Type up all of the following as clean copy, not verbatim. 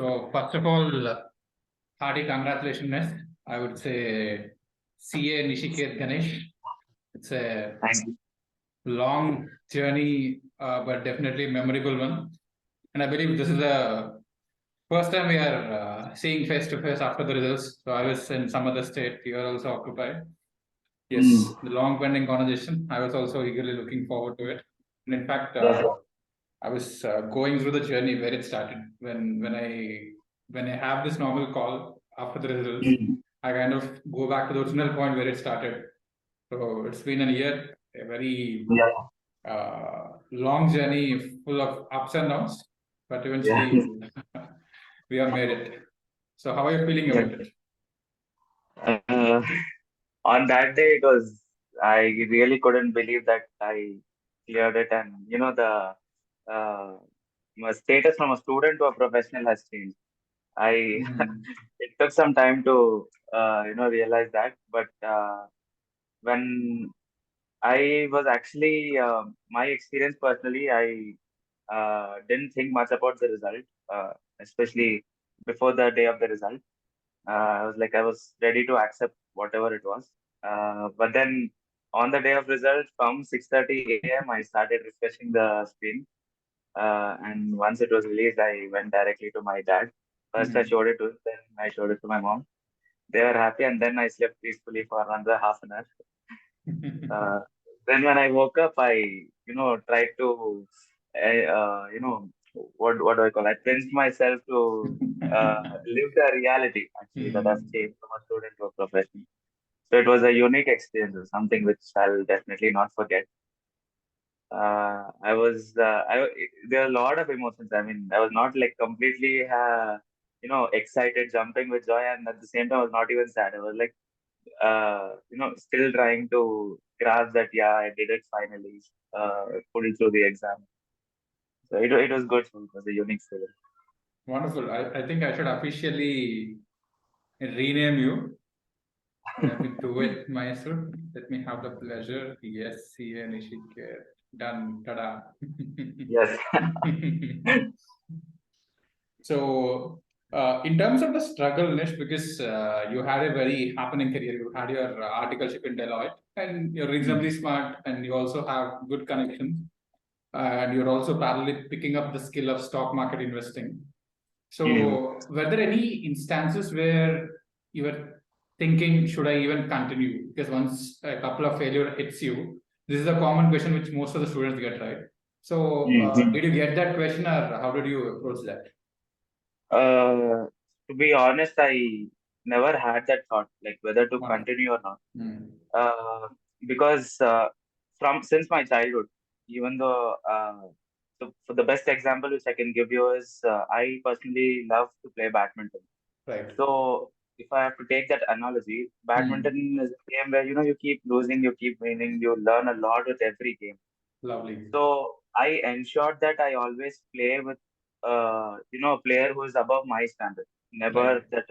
So first of all, hearty congratulations, Nest. I would say CA Nishiketh Ganesh. It's a long journey, but definitely a memorable one. And I believe this is the first time we are seeing face to face after the results. So I was in some other state. You are also occupied. Yes, the long pending conversation. I was also eagerly looking forward to it. And in fact, I was going through the journey where it started. When I have this normal call after the results, I kind of go back to the original point where it started. So it's been a year, a very long journey full of ups and downs, but eventually we have made it. So how are you feeling about it? On that day, I really couldn't believe that I cleared it. And, my status from a student to a professional has changed. It took some time to, realize that. But when I was actually, my experience personally, I didn't think much about the result, especially before the day of the result. I was ready to accept whatever it was. But then on the day of result, from 6:30 a.m., I started refreshing the screen. And once it was released, I went directly to my dad. First, I showed it to him, then I showed it to my mom. They were happy, and then I slept peacefully for another half an hour. Then when I woke up, I, tried to, what do I call? I pinched myself to live the reality, actually, that I've changed from a student to a professional. So it was a unique experience, something which I'll definitely not forget. There are a lot of emotions. I mean, I was not like completely, excited, jumping with joy, and at the same time, I was not even sad. I was like, still trying to grasp that, yeah, I did it finally, pulled through the exam. So it was good. It was a unique feeling. Wonderful. I think I should officially rename you. Let me do it myself. Let me have the pleasure. Yes, CA Nishiketh. Done. Tada. Yes. So, in terms of the struggle, Nish, because you had a very happening career, you had your articleship in Deloitte, and you're reasonably smart, and you also have good connections, and you're also parallelly picking up the skill of stock market investing. So, were there any instances where you were thinking, should I even continue? Because once a couple of failure hits you, this is a common question which most of the students get, right? So, did you get that question, or how did you approach that? To be honest, I never had that thought, like whether to continue or not. Because since my childhood, even though so for the best example which I can give you is I personally love to play badminton. Right. So if I have to take that analogy, badminton is a game where you keep losing, you keep winning, you learn a lot with every game. Lovely. So I ensured that I always play with a player who is above my standard. Never that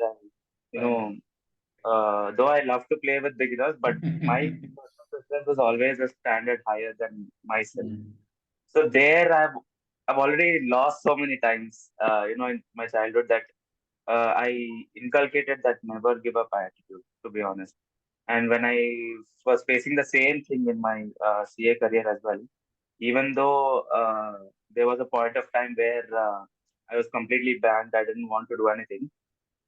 though I love to play with beginners, but my personal preference was always a standard higher than myself. So there I've already lost so many times, in my childhood that I inculcated that never give up attitude, to be honest. And when I was facing the same thing in my CA career as well, even though there was a point of time where I was completely banned, I didn't want to do anything.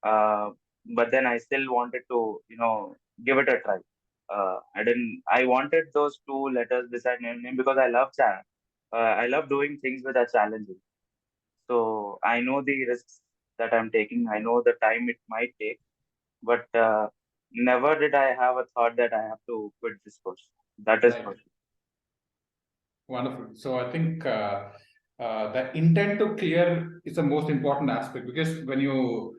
Uh, but then I still wanted to, give it a try. I wanted those two letters beside my name because I love I love doing things that are challenging. So I know the risks that I'm taking. I know the time it might take, but never did I have a thought that I have to quit this course. That is for sure. Wonderful. So I think the intent to clear is the most important aspect, because when you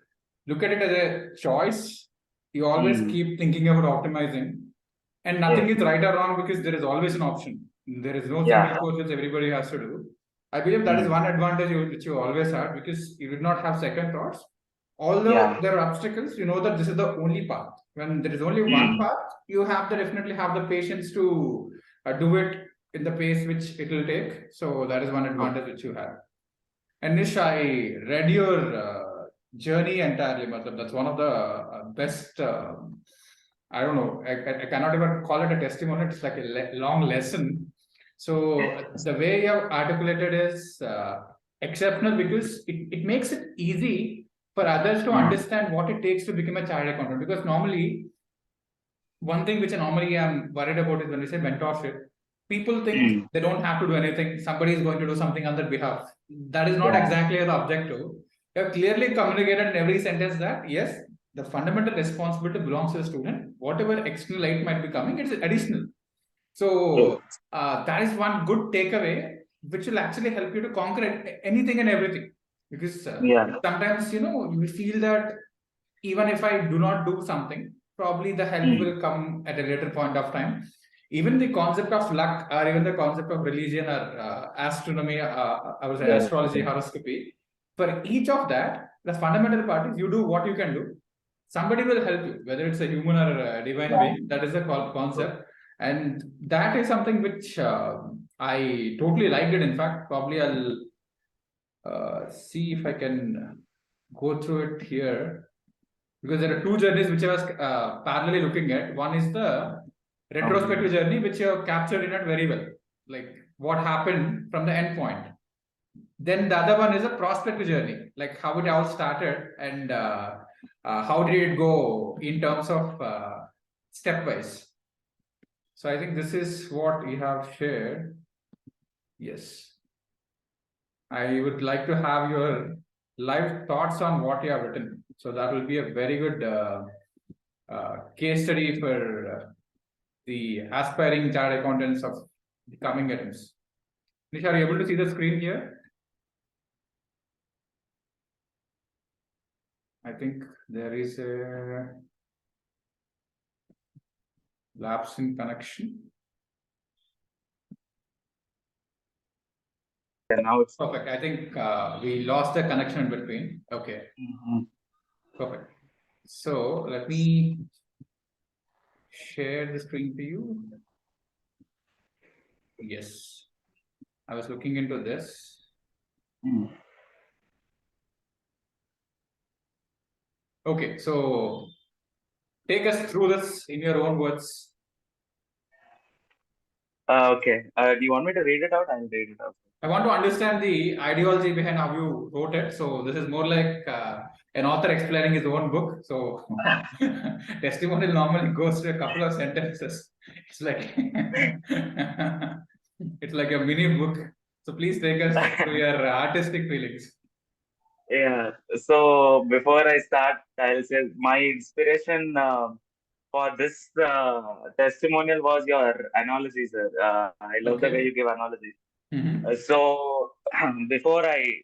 look at it as a choice, you always keep thinking about optimizing, and nothing is right or wrong because there is always an option. There is no single course which everybody has to do. I believe that is one advantage which you always had, because you did not have second thoughts. Although there are obstacles, you know that this is the only path. When there is only one path, you have to definitely have the patience to do it in the pace which it will take. So that is one advantage which you have. And Nish, I read your journey entirely. That's one of the best. I don't know. I cannot even call it a testimony. It's like a long lesson. So the way you have articulated is exceptional because it makes it easy for others to understand what it takes to become a chartered accountant. Because normally, one thing which I normally am worried about is when we say mentorship, people think they don't have to do anything. Somebody is going to do something on their behalf. That is not exactly the objective. You have clearly communicated in every sentence that yes, the fundamental responsibility belongs to the student. Whatever external aid might be coming, it's additional. So that is one good takeaway, which will actually help you to conquer anything and everything. Because sometimes we feel that even if I do not do something, probably the help will come at a later point of time. Even the concept of luck, or even the concept of religion, or astronomy, I would say astrology, horoscopy. For each of that, the fundamental part is you do what you can do. Somebody will help you, whether it's a human or a divine being. That is the concept, and that is something which I totally liked it. In fact, probably I'll see if I can go through it here, because there are two journeys which I was parallelly looking at. One is the retrospective journey, which you have captured in it very well, like what happened from the end point. Then the other one is a prospective journey, like how it all started and how did it go in terms of stepwise. So I think this is what you have shared. Yes. I would like to have your live thoughts on what you have written. So that will be a very good case study for the aspiring chartered accountants of the coming attempts. Nisha, are you able to see the screen here? I think there is a lapse in connection. Now it's perfect. I think we lost the connection in between. Okay. Perfect. So let me share the screen to you. Yes. I was looking into this. Okay, so take us through this in your own words. Okay. Do you want me to read it out? I'll read it out. I want to understand the ideology behind how you wrote it. So this is more like an author explaining his own book. So testimonial normally goes to a couple of sentences. It's like it's like a mini book. So please take us through your artistic feelings. Yeah. So before I start, I'll say my inspiration for this testimonial was your analogy, sir. I love the way you give analogies. So before I,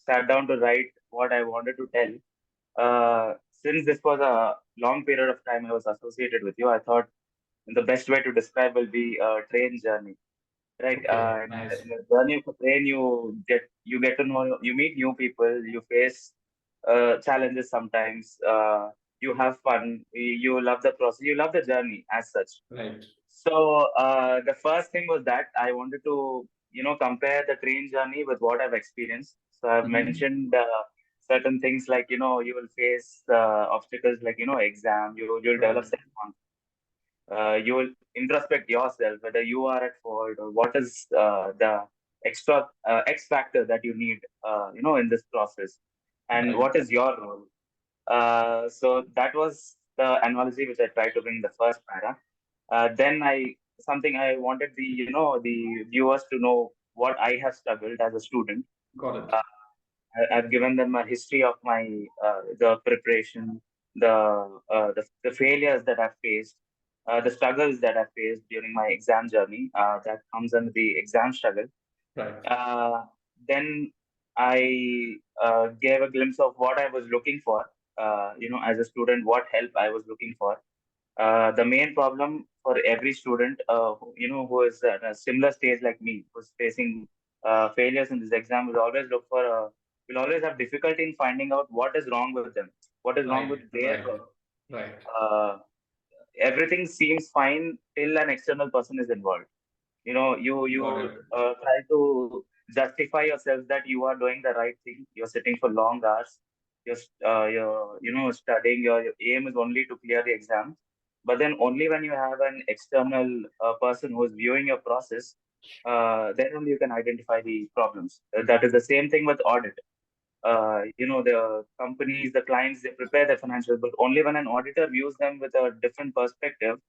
sat down to write what I wanted to tell, since this was a long period of time I was associated with you, I thought the best way to describe will be a train journey. Right. Nice. In the journey of a train, you get to know, you meet new people, you face challenges sometimes. You have fun. You love the process. You love the journey as such. Right. So the first thing was that I wanted to, compare the train journey with what I've experienced. So I've mentioned certain things like, you will face obstacles like, exam. You'll develop self-confidence. You will introspect yourself whether you are at fault or what is the extra X factor that you need, in this process, and what is your role. So that was the analogy which I tried to bring in the first para. Then something I wanted the viewers to know what I have struggled as a student. Got it. I've given them a history of my the preparation, the failures that I've faced, the struggles that I've faced during my exam journey. That comes under the exam struggle. Right. Then I gave a glimpse of what I was looking for. As a student, what help I was looking for. The main problem for every student, who is at a similar stage like me, who's facing failures in this exam, will always have difficulty in finding out what is wrong with them, what is wrong with their work. Right. Everything seems fine till an external person is involved. You try to justify yourself that you are doing the right thing. You're sitting for long hours. You're studying. Your aim is only to clear the exam. But then only when you have an external person who is viewing your process, then only you can identify the problems. That is the same thing with audit. The companies, the clients, they prepare their financials, but only when an auditor views them with a different perspective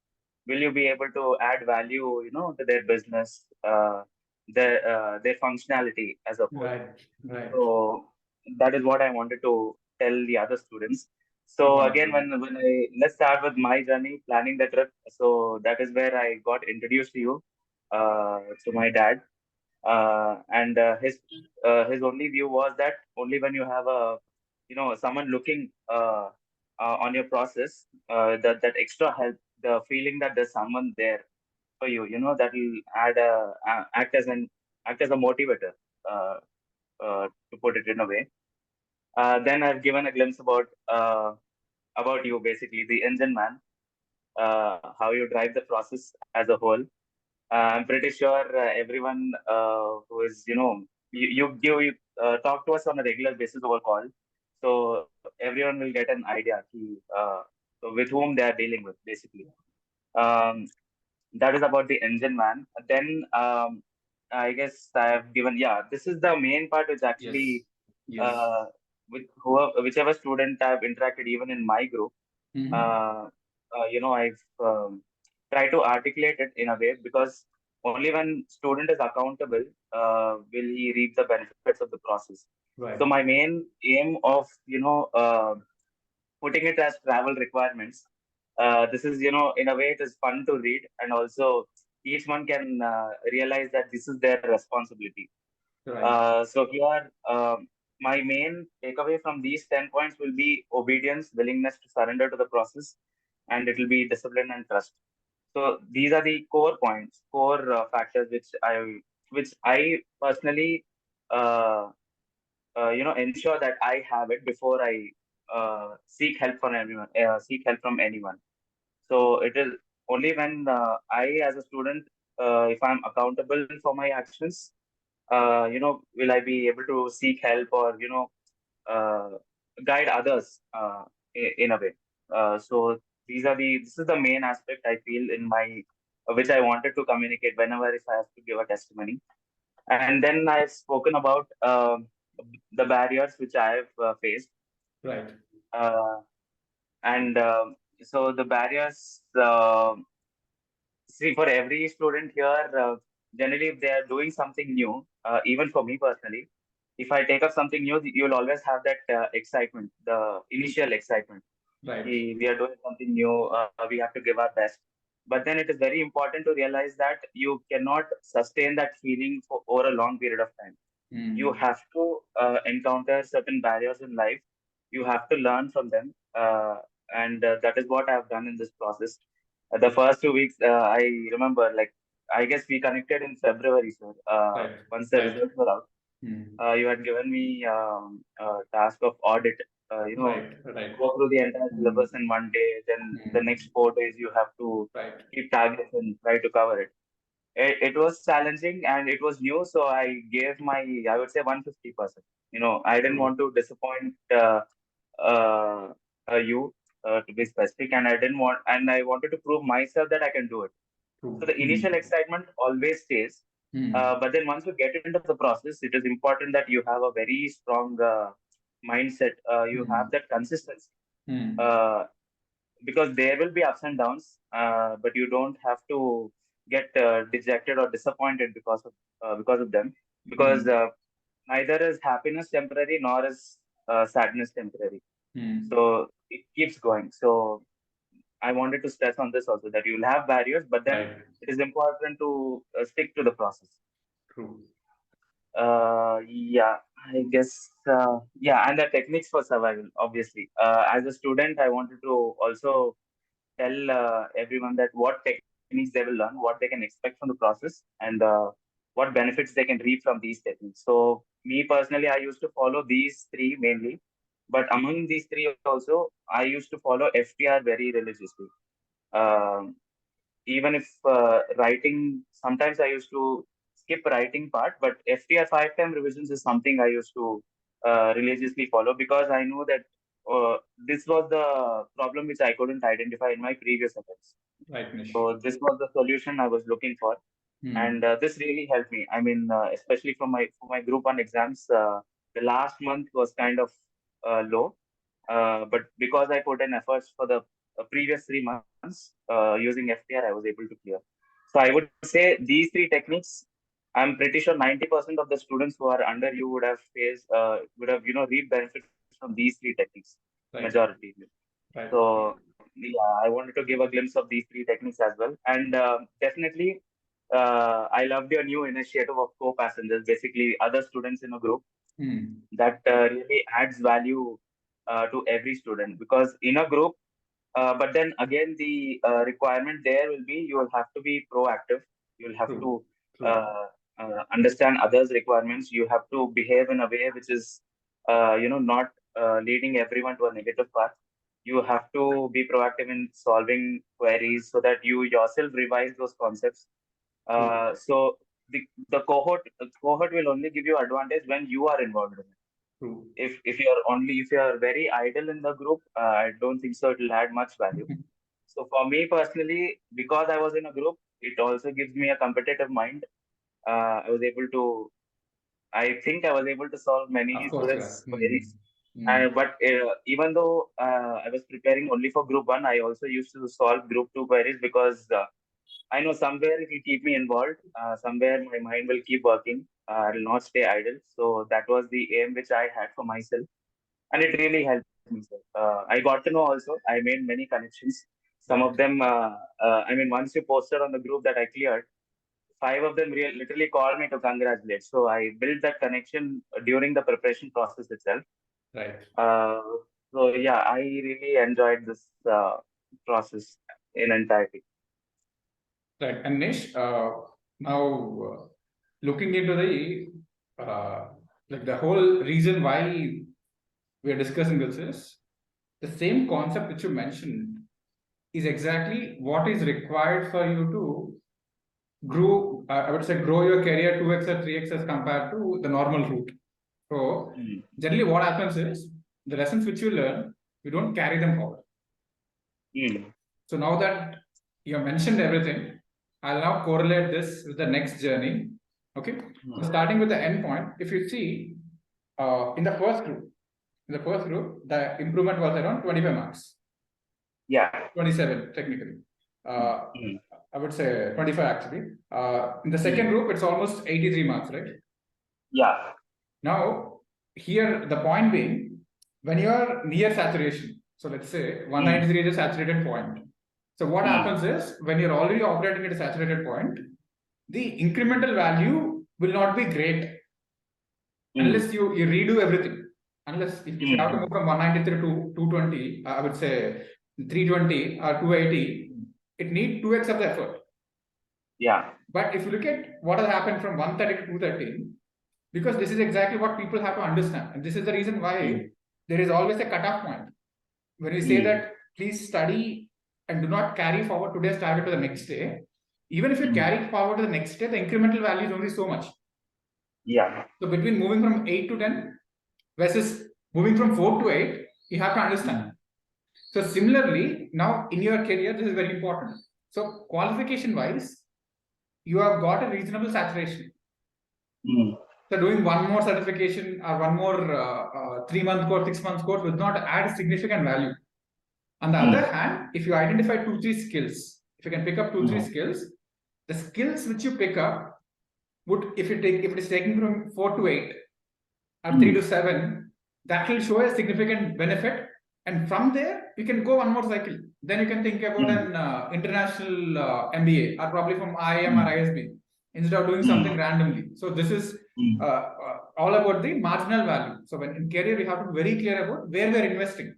will you be able to add value, to their business, their functionality as a whole. Right. Right. So that is what I wanted to tell the other students. So again, Wonderful. let's start with my journey planning the trip. So that is where I got introduced to you, to my dad, and his only view was that only when you have someone looking on your process, that extra help, the feeling that there's someone there for you, that will act as a motivator, uh, to put it in a way. Then I've given a glimpse about you, basically the engine man, how you drive the process as a whole. I'm pretty sure everyone who is, you talk to us on a regular basis over call. So everyone will get an idea with whom they are dealing with, basically. Um, that is about the engine man. Then I guess I've given, yeah, this is the main part which Yes. actually, Yes. uh, whichever student I've interacted, even in my group, Mm-hmm. I've tried to articulate it in a way, because only when student is accountable will he reap the benefits of the process. So Right. my main aim of putting it as travel requirements. This is, in a way, it is fun to read, and also each one can realize that this is their responsibility. Right. So here, my main takeaway from these 10 points will be obedience, willingness to surrender to the process, and it will be discipline and trust. So these are the core points, core factors which I personally, uh, ensure that I have it before I seek help from anyone. So it is only when I, as a student, if I'm accountable for my actions, will I be able to seek help, or uh, guide others in a way. So this is the main aspect I feel in my which I wanted to communicate whenever if I have to give a testimony. And then I've spoken about the barriers which I have faced. Right. Uh, and so the barriers, see, for every student here, generally, if they are doing something new, even for me personally, if I take up something new, you'll always have that excitement, the initial excitement. Right. We are doing something new, we have to give our best. But then it is very important to realize that you cannot sustain that feeling for over a long period of time. You Mm. have to encounter certain barriers in life. You have to learn from them, and that is what I have done in this process. The first 2 weeks, I remember, like, I guess we connected in February, sir. Right. Once the Right. results were out, Mm. you had given me a task of audit. Uh, you know, Right. Right. go through the entire Mm. syllabus in one day. Then the Mm. next 4 days, you have to Right. keep targets and try to cover it. It was challenging and it was new, so I gave I would say 150%. I didn't True. want to disappoint uh, you, to be specific, and I wanted to prove myself that I can do it. So True. the initial Mm. excitement always stays, Mm. but then once you get into the process, it is important that you have a very strong mindset. You have Mm. that consistency. Mm. Uh, because there will be ups and downs, but you don't have to get dejected or disappointed because of them. Because Mm. neither is happiness temporary nor is sadness temporary. Mm. So it keeps going. So I wanted to stress on this also, that you'll have barriers, but then Right. it is important to stick to the process. True. Yeah, I guess, yeah, and the techniques for survival, obviously. As a student, I wanted to also tell everyone that what techniques they will learn, what they can expect from the process, and what benefits they can reap from these techniques. So, me personally, I used to follow these three mainly, but among these three also, I used to follow FTR very religiously. Um, Even if writing, sometimes I used to skip writing part, but FTR 5 time revisions is something I used to religiously follow, because I know that this was the problem which I couldn't identify in my previous attempts. Right, Nish. So this was the solution I was looking for, and this really helped me. I mean, especially for my group 1 exams, the last month was kind of low, but because I put in efforts for the previous 3 months using FTR, I was able to clear. So I would say these 3 techniques, I'm pretty sure 90% of the students who are under you would have reaped benefits from these 3 techniques, Right. majority. Right. So yeah, I wanted to give a glimpse of these 3 techniques as well, and definitely I loved your new initiative of co-passengers, basically other students in a group. That really adds value to every student, because in a group, but then again, the requirement there will be, you will have to be proactive. You'll have True. to understand others' requirements. You have to behave in a way which is, not leading everyone to a negative path. You have to be proactive in solving queries so that you yourself revise those concepts. So the cohort will only give you advantage when you are involved in it. True. If you are very idle in the group, I don't think so it will add much value. So for me personally, because I was in a group, it also gives me a competitive mind. I think I was able to solve many Of course, yeah. students' queries. But even though I was preparing only for group 1, I also used to solve group 2 queries, because I know somewhere it will keep me involved. Somewhere my mind will keep working. I will not stay idle. So that was the aim which I had for myself, and it really helped me, sir. I got to know also. I made many connections. Some of them, I mean, once you posted on the group that I cleared, 5 of them literally called me to congratulate. So I built that connection during the preparation process itself. Right. So yeah, I really enjoyed this process in entirety. Right. And Nish, now looking into the whole reason why we are discussing this is the same concept which you mentioned is exactly what is required for you to grow. I would say grow your career 2x or 3x as compared to the normal route. So generally, what happens is the lessons which you learn, you don't carry them forward. So now that you have mentioned everything, I'll now correlate this with the next journey. Okay. So starting with the endpoint, if you see in the first group, the improvement was around 25 marks. Yeah. 27 technically. I would say 25 actually. In the second group, it's almost 83 marks, right? Yeah. Now, here the point being, when you are near saturation, so let's say 193 is a saturated point. So what happens is, when you're already operating at a saturated point, the incremental value will not be great unless you redo everything. Unless if you have to move from 193 to 220, I would say 320 or 280, it needs 2x of the effort. Yeah. But if you look at what has happened from 130 to 230, because this is exactly what people have to understand. And this is the reason why there is always a cutoff point. When we say that please study and do not carry forward today's target to the next day, even if you carry forward to the next day, the incremental value is only so much. Yeah. So between moving from 8 to 10 versus moving from 4 to 8, you have to understand. So similarly, now in your career, this is very important. So qualification wise, you have got a reasonable saturation. So doing one more certification or one more 3-month course, 6 months course will not add significant value. On the other hand, if you identify 2-3 skills, if you can pick up 2-3 skills, the skills which you pick up would, if it is taken from 4 to 8 or 3 to 7, that will show a significant benefit. And from there, you can go one more cycle. Then you can think about an international MBA or probably from IIM or ISB instead of doing something randomly. So this is all about the marginal value. So when in career, we have to be very clear about where we're investing.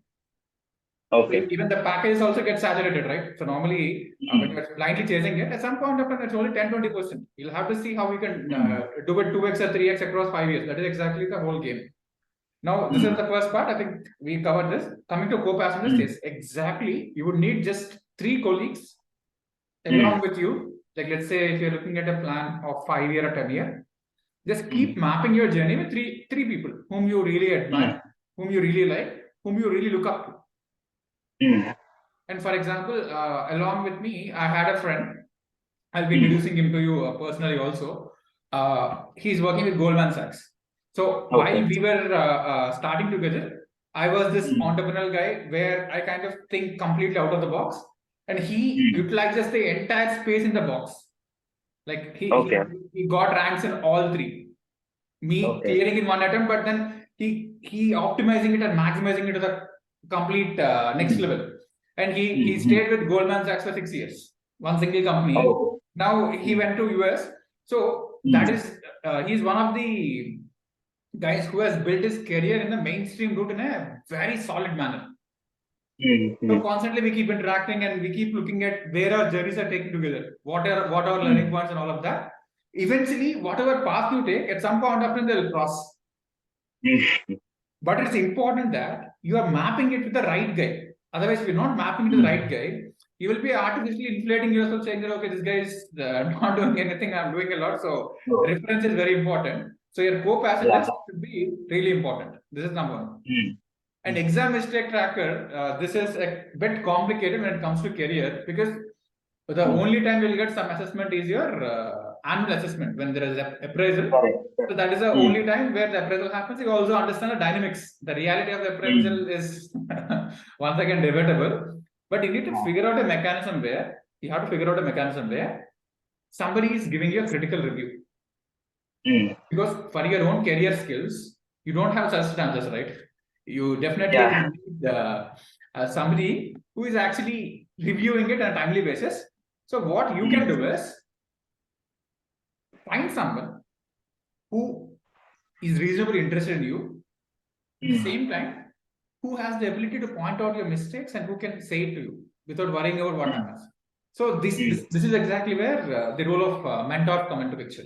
Okay. Even the packages also get saturated, right? So normally, when you're blindly chasing it, at some point of time, it's only 10-20%. You'll have to see how we can do it 2x or 3x across 5 years. That is exactly the whole game. Now, this is the first part. I think we covered this. Coming to co-passengers, yes, exactly. You would need just 3 colleagues along with you, Like let's say if you're looking at a plan of 5-year or 10-year, just keep mapping your journey with three people whom you really admire, whom you really like, whom you really look up to. And for example, along with me, I had a friend. I'll be introducing him to you personally also. He's working with Goldman Sachs. So while we were starting together, I was this entrepreneurial guy where I kind of think completely out of the box, and he utilizes the entire space in the box. Like he got ranks in all three. Me clearing in one attempt, but then he optimizing it and maximizing it to the complete next level. And he stayed with Goldman Sachs for 6 years, one single company. Now he went to US. So that is he's one of the guys who has built his career in the mainstream route in a very solid manner. So constantly we keep interacting and we keep looking at where our journeys are taken together, what are learning points and all of that. Eventually, whatever path you take, at some point of time they'll cross. But it's important that you are mapping it with the right guy. Otherwise, if you're not mapping it to the right guy, you will be artificially inflating yourself, saying that okay, this guy is not doing anything, I'm doing a lot. So reference is very important. So your co-passengers should be really important. This is number one. And exam mistake tracker, this is a bit complicated when it comes to career, because the only time you'll get some assessment is your annual assessment when there is an appraisal. So that is the only time where the appraisal happens. You also understand the dynamics. The reality of the appraisal is once again debatable. But you need to figure out a mechanism where somebody is giving you a critical review. Because for your own career skills, you don't have such chances, right? You definitely need somebody who is actually reviewing it on a timely basis. So what you can do is find someone who is reasonably interested in you, at the same time, who has the ability to point out your mistakes and who can say it to you without worrying about what happens. So this is exactly where the role of mentor come into picture.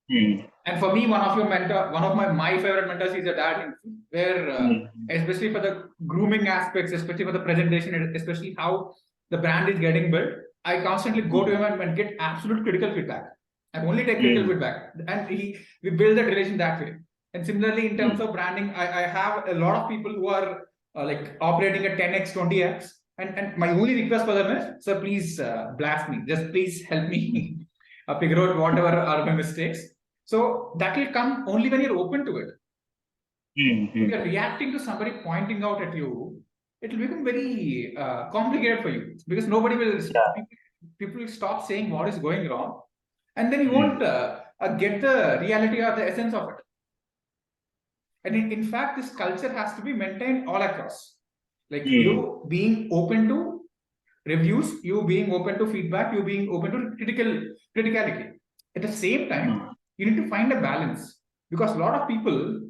And for me, one of my favorite mentors is a dad, where especially for the grooming aspects, especially for the presentation, especially how the brand is getting built, I constantly go to him and get absolute critical feedback. I only take critical feedback, and we build that relation that way. And similarly, in terms of branding, I have a lot of people who are like operating at 10x, 20x, and my only request for them is, sir, please blast me. Just please help me figure out whatever are my mistakes. So that will come only when you're open to it. If you're reacting to somebody pointing out at you, it will become very complicated for you, because nobody will, people will stop saying what is going wrong, and then you won't get the reality or the essence of it. And in fact, this culture has to be maintained all across. Like you being open to reviews, you being open to feedback, you being open to criticality. At the same time, you need to find a balance, because a lot of people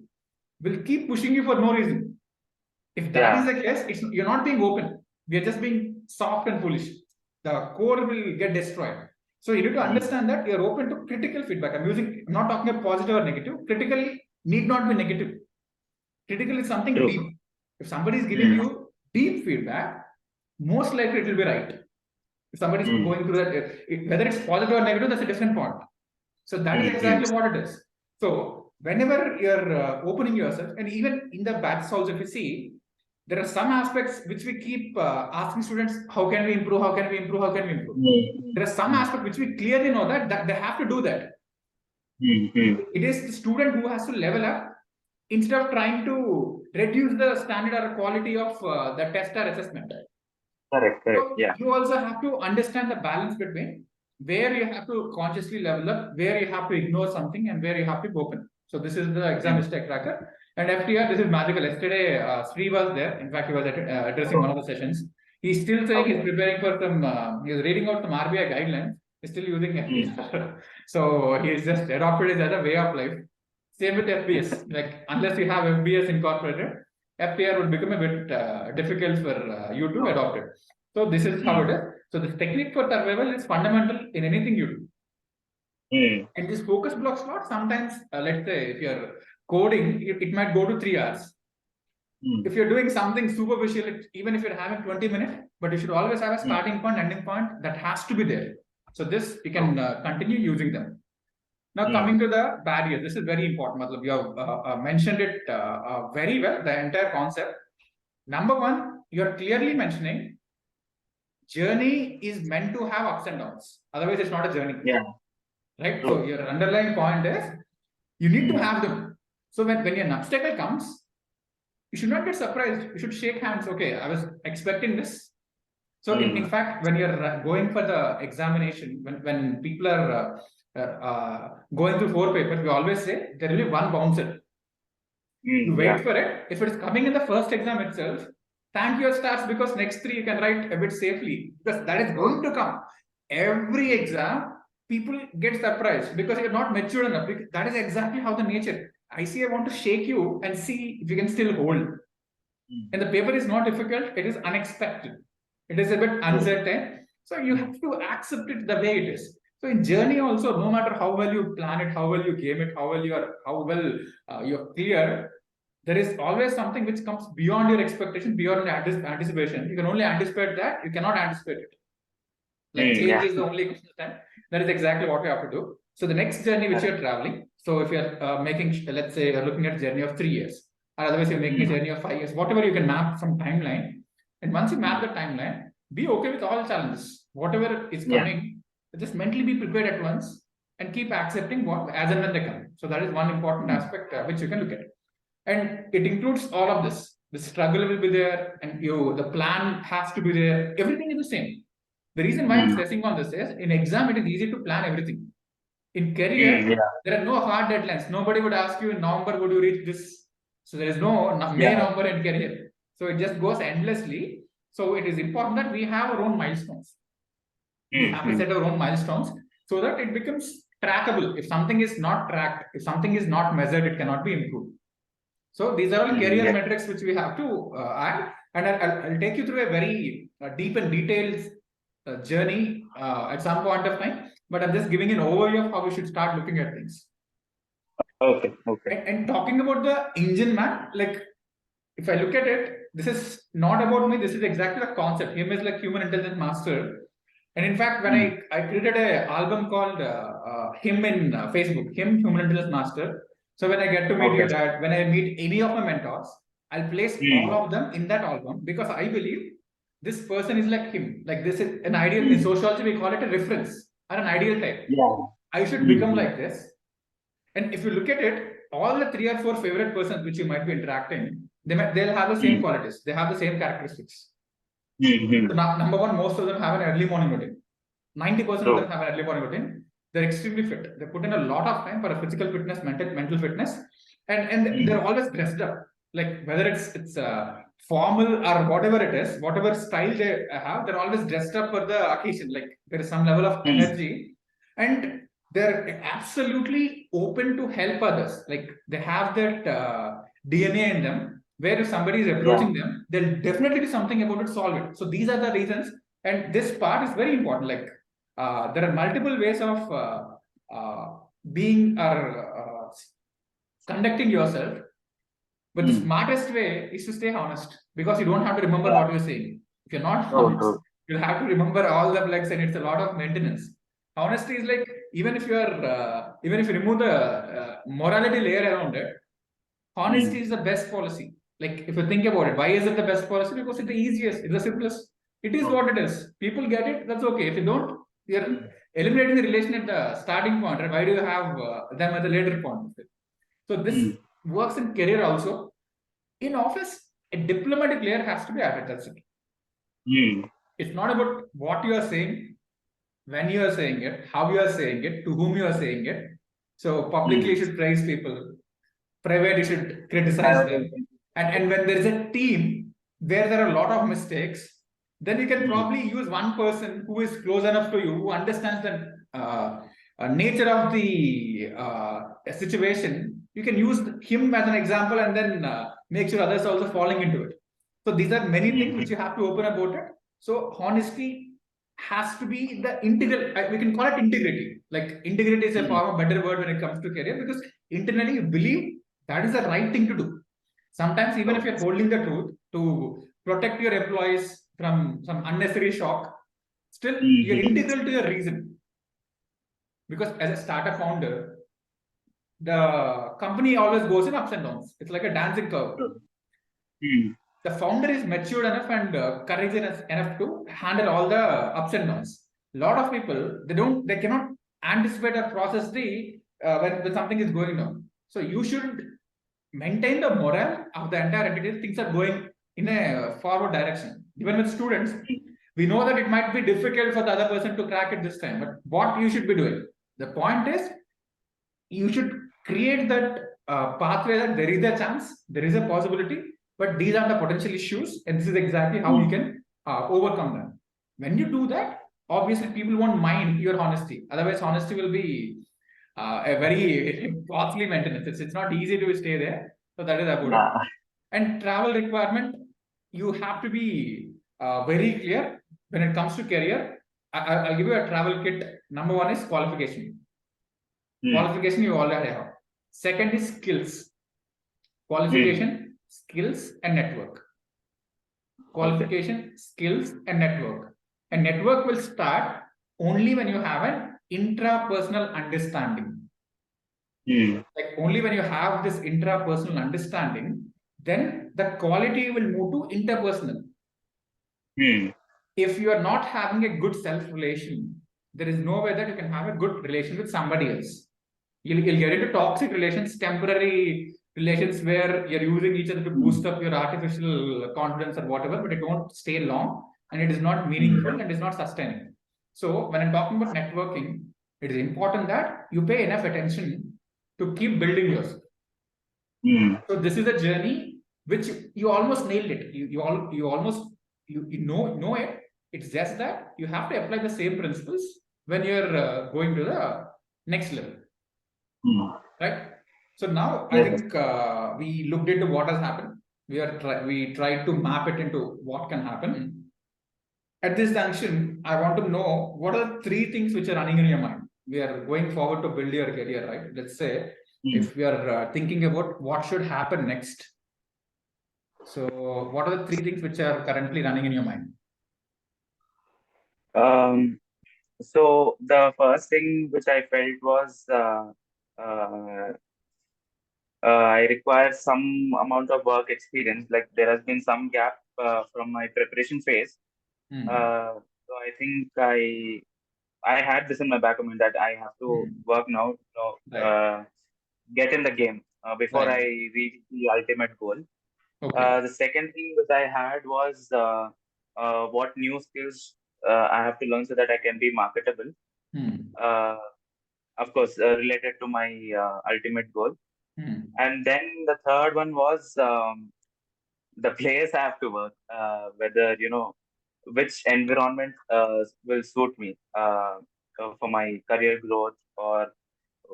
will keep pushing you for no reason. If that is the case, you're not being open. We are just being soft and foolish. The core will get destroyed. So you need to understand that you're open to critical feedback. I'm not talking about positive or negative. Critical need not be negative. Critical is something deep. If somebody is giving you deep feedback, most likely it will be right. If somebody is going through that, whether it's positive or negative, that's a different point. So that is exactly what it is. So whenever you're opening yourself, and even in the batch also, if you see, there are some aspects which we keep asking students, how can we improve? How can we improve? How can we improve? There are some aspects which we clearly know that they have to do that. It is the student who has to level up instead of trying to reduce the standard or quality of the test or assessment. Correct. So you also have to understand the balance between where you have to consciously level up, where you have to ignore something, and where you have to be open. So this is the exam mistake tracker. And FTR, this is magical. Yesterday, Sri was there. In fact, he was addressing one of the sessions. He's still saying he's preparing for some, he's reading out some RBI guidelines. He's still using FTR. So he's just adopted it as a way of life. Same with FBS. Like, unless you have FBS incorporated, FTR would become a bit difficult for you to adopt it. So this is how it is. So this technique for survival is fundamental in anything you do. And this focus block slot, sometimes, let's say, if you're coding, it might go to 3 hours. If you're doing something superficial, even if you're having 20 minutes, but you should always have a starting point, ending point that has to be there. So this you can continue using them. Now coming to the barriers, this is very important. You have mentioned it very well, the entire concept. Number one, you're clearly mentioning journey is meant to have ups and downs. Otherwise, it's not a journey. Yeah. Right? True. So your underlying point is you need to have them. So when an obstacle comes, you should not get surprised. You should shake hands. Okay, I was expecting this. So in fact, when you're going for the examination, when people are going through 4 papers, we always say there will be one bouncer. You wait for it. If it is coming in the first exam itself, thank your stars, because next 3 you can write a bit safely, because that is going to come. Every exam, people get surprised because you're not mature enough. That is exactly how the nature. I want to shake you and see if you can still hold. And the paper is not difficult. It is unexpected. It is a bit uncertain. So you have to accept it the way it is. So in journey also, no matter how well you plan it, how well you game it, how well you're clear, there is always something which comes beyond your expectation, beyond anticipation. You can only anticipate that. You cannot anticipate it. Like change is the only constant. That is exactly what you have to do. So the next journey which you're traveling. So if you're making, let's say you're looking at a journey of 3 years, or otherwise you're making a journey of 5 years, whatever you can map some timeline. And once you map the timeline, be okay with all challenges. Whatever is coming, just mentally be prepared at once and keep accepting what as and when they come. So that is one important aspect which you can look at. And it includes all of this. The struggle will be there, and the plan has to be there. Everything is the same. The reason why I'm stressing on this is in exam, it is easy to plan everything. In career, there are no hard deadlines. Nobody would ask you in November, would you reach this? So there is no May, November in career. So it just goes endlessly. So it is important that we have our own milestones. We have to set our own milestones so that it becomes trackable. If something is not tracked, if something is not measured, it cannot be improved. So these are all career metrics which we have to add. And I'll take you through a very deep and detailed journey at some point of time. But I'm just giving an overview of how we should start looking at things. Okay. And talking about the engine man, like if I look at it, this is not about me. This is exactly the concept. Him is like human intelligence master. And in fact, when I created an album called Him in Facebook, Him Human Intelligence Master. So when I get to meet your dad, when I meet any of my mentors, I'll place all of them in that album, because I believe this person is like him. Like this is an ideal. In sociology, we call it a reference or an ideal type. I should become like this. And if you look at it, all the 3 or 4 favorite persons which you might be interacting, they'll have the same qualities. They have the same characteristics. So now, number one, most of them have an early morning routine. 90% of them have an early morning routine. They're extremely fit. They put in a lot of time for a physical fitness, mental fitness, and they're always dressed up. Like whether it's formal or whatever it is, whatever style they have, they're always dressed up for the occasion. Like there is some level of energy, and they're absolutely open to help others. Like they have that DNA in them, where if somebody is approaching them, they'll definitely do something about it, solve it. So these are the reasons, and this part is very important. Like there are multiple ways of being or conducting yourself, but the smartest way is to stay honest, because you don't have to remember what you're saying. If you're not honest, you'll have to remember all the flags, and it's a lot of maintenance. Honesty is like, even if you remove the morality layer around it, honesty is the best policy. Like if you think about it, why is it the best policy? Because it's the easiest, it's the simplest. It is what it is. People get it, that's okay. If you don't, you're eliminating the relation at the starting point, right? Why do you have them at the later point? So this works in career also. In office, a diplomatic layer has to be added. That's it. It's not about what you are saying, when you are saying it, how you are saying it, to whom you are saying it. So publicly you should praise people, private you should criticize them. And when there is a team where there are a lot of mistakes, then you can probably use one person who is close enough to you, who understands the nature of the situation. You can use him as an example, and then make sure others are also falling into it. So these are many things which you have to open about it. So honesty has to be the integral. We can call it integrity. Like integrity is a far better word when it comes to career, because internally you believe that is the right thing to do. Sometimes even if you're holding the truth to protect your employees from some unnecessary shock, still you're integral to your reason. because as a startup founder, the company always goes in ups and downs. It's like a dancing curve. The founder is matured enough and courageous enough to handle all the ups and downs. A lot of people, they cannot anticipate or process the when something is going on. So you should maintain the morale of the entire entity. Things are going in a forward direction. Even with students, we know that it might be difficult for the other person to crack it this time, but what you should be doing? The point is, you should create that pathway that there is a chance, there is a possibility, but these are the potential issues, and this is exactly how you can overcome them. When you do that, obviously people won't mind your honesty. Otherwise, honesty will be a very costly maintenance. It's not easy to stay there. So that is about it. And travel requirement, you have to be very clear when it comes to career. I'll give you a travel kit. Number one is qualification. Qualification you already have. Second is skills. Qualification, skills, and network. Qualification, skills, and network. And network will start only when you have an intrapersonal understanding. Like only when you have this intrapersonal understanding, then the quality will move to interpersonal. If you are not having a good self-relation, there is no way that you can have a good relation with somebody else. You'll get into toxic relations, temporary relations where you're using each other to boost up your artificial confidence or whatever, but it won't stay long and it is not meaningful and is not sustainable. So when I'm talking about networking, it is important that you pay enough attention to keep building yourself. So this is a journey which you almost nailed it. You almost know it. It's just that you have to apply the same principles when you're going to the next level. Right. So now I think we looked into what has happened. We tried to map it into what can happen. At this junction, I want to know what are the three things which are running in your mind. We are going forward to build your career, right? Let's say if we are thinking about what should happen next. So what are the three things which are currently running in your mind? So the first thing which I felt was I require some amount of work experience. Like there has been some gap from my preparation phase. So I think I had this in my back of mind that I have to work now, get in the game before I reach the ultimate goal. The second thing that I had was what new skills I have to learn so that I can be marketable. Of course, related to my ultimate goal. And then the third one was the place I have to work, whether, which environment will suit me for my career growth or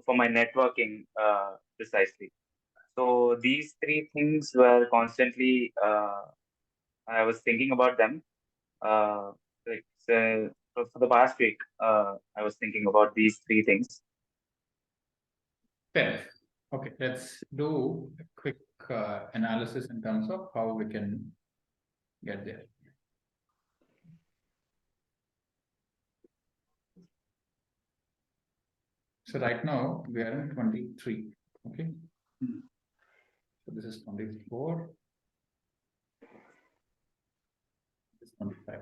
for my networking precisely. So these three things were constantly, I was thinking about them. So for the past week, I was thinking about these three things. Fair. Okay, let's do a quick analysis in terms of how we can get there. So right now we are in 23. Okay. So this is 24. This is 25.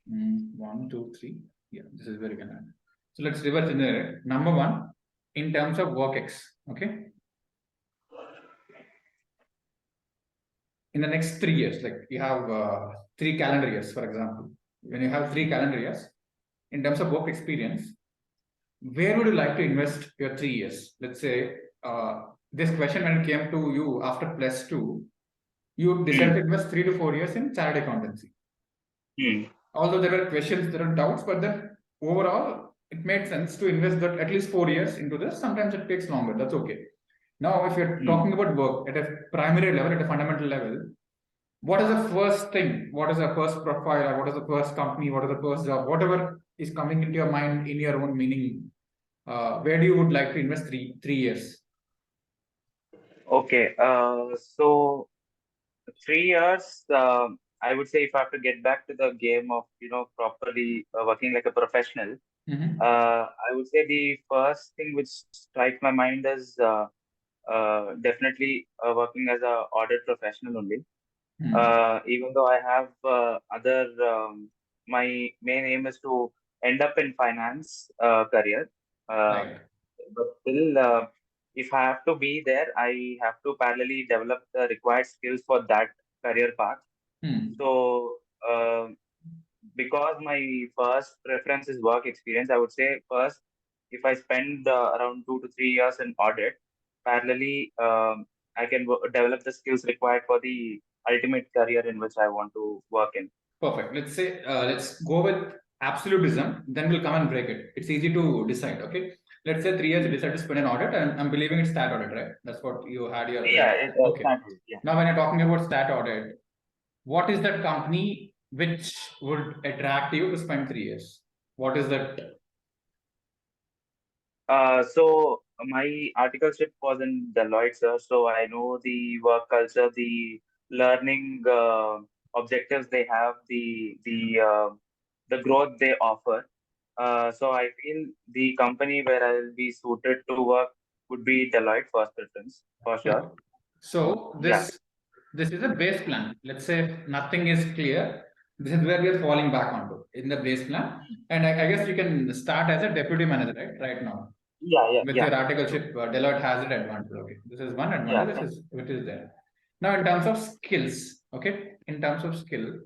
1, 2, 3. Yeah, this is where you can add. So let's reverse engineer it. Number one, in terms of work X. Okay. In the next 3 years, like you have 3 calendar years, for example. When you have 3 calendar years, in terms of work experience, where would you like to invest your 3 years? Let's say this question when it came to you after +2, you decided to invest 3 to 4 years in chartered accountancy. Although there were questions, there are doubts, but then overall, it made sense to invest that at least 4 years into this. Sometimes it takes longer. That's okay. Now, if you're talking about work at a primary level, at a fundamental level, what is the first thing? What is the first profile? What is the first company? What is the first job? Whatever is coming into your mind in your own meaning, where do you would like to invest 3 years? Okay, so 3 years, I would say if I have to get back to the game of, properly working like a professional, I would say the first thing which strikes my mind is definitely working as a audit professional only. Even though I have other, my main aim is to end up in finance career. Uh, Right. but still, if I have to be there, I have to parallelly develop the required skills for that career path. So, because my first preference is work experience, I would say first, if I spend around 2 to 3 years in audit, parallelly, I can develop the skills required for the ultimate career in which I want to work in. Perfect. Let's say, let's go with absolutism, then we'll come and break it. It's easy to decide. Okay. Let's say 3 years you decide to spend an audit, and I'm believing it's stat audit, right? That's what you had your. Yeah, Okay. exactly. Yeah. Now, when you're talking about stat audit, what is that company which would attract you to spend 3 years? What is that? So my articleship was in Deloitte, sir. So I know the work culture, the learning objectives they have, the growth they offer. So I feel the company where I'll be suited to work would be Deloitte first preference for sure. So Yeah. this is a base plan. Let's say if nothing is clear, this is where we are falling back onto in the base plan. And I guess you can start as a deputy manager, right now. Yeah. With your articleship, Deloitte has an advantage. Okay, this is one advantage which is there. Now, in terms of skills, okay, in terms of skill,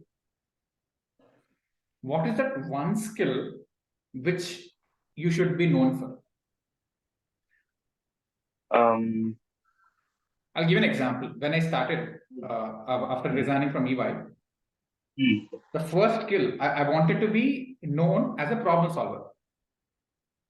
what is that one skill which you should be known for? I'll give an example. When I started after resigning from EY, the first skill I wanted to be known as a problem solver.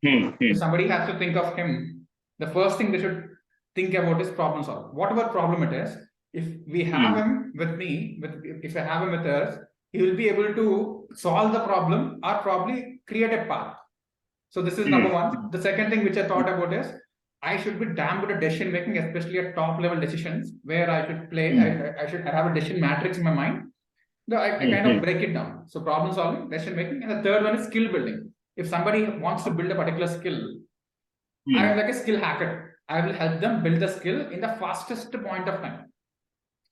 So somebody has to think of him. The first thing they should think about is problem solve. Whatever problem it is, if we have him with me, if I have him with us, he will be able to solve the problem or probably create a path. So this is number one. The second thing which I thought about is I should be damn good at decision making, especially at top level decisions where I should play. I should have a decision matrix in my mind. I kind of break it down. So problem solving, decision making, and the third one is skill building. If somebody wants to build a particular skill, I am like a skill hacker. I will help them build the skill in the fastest point of time.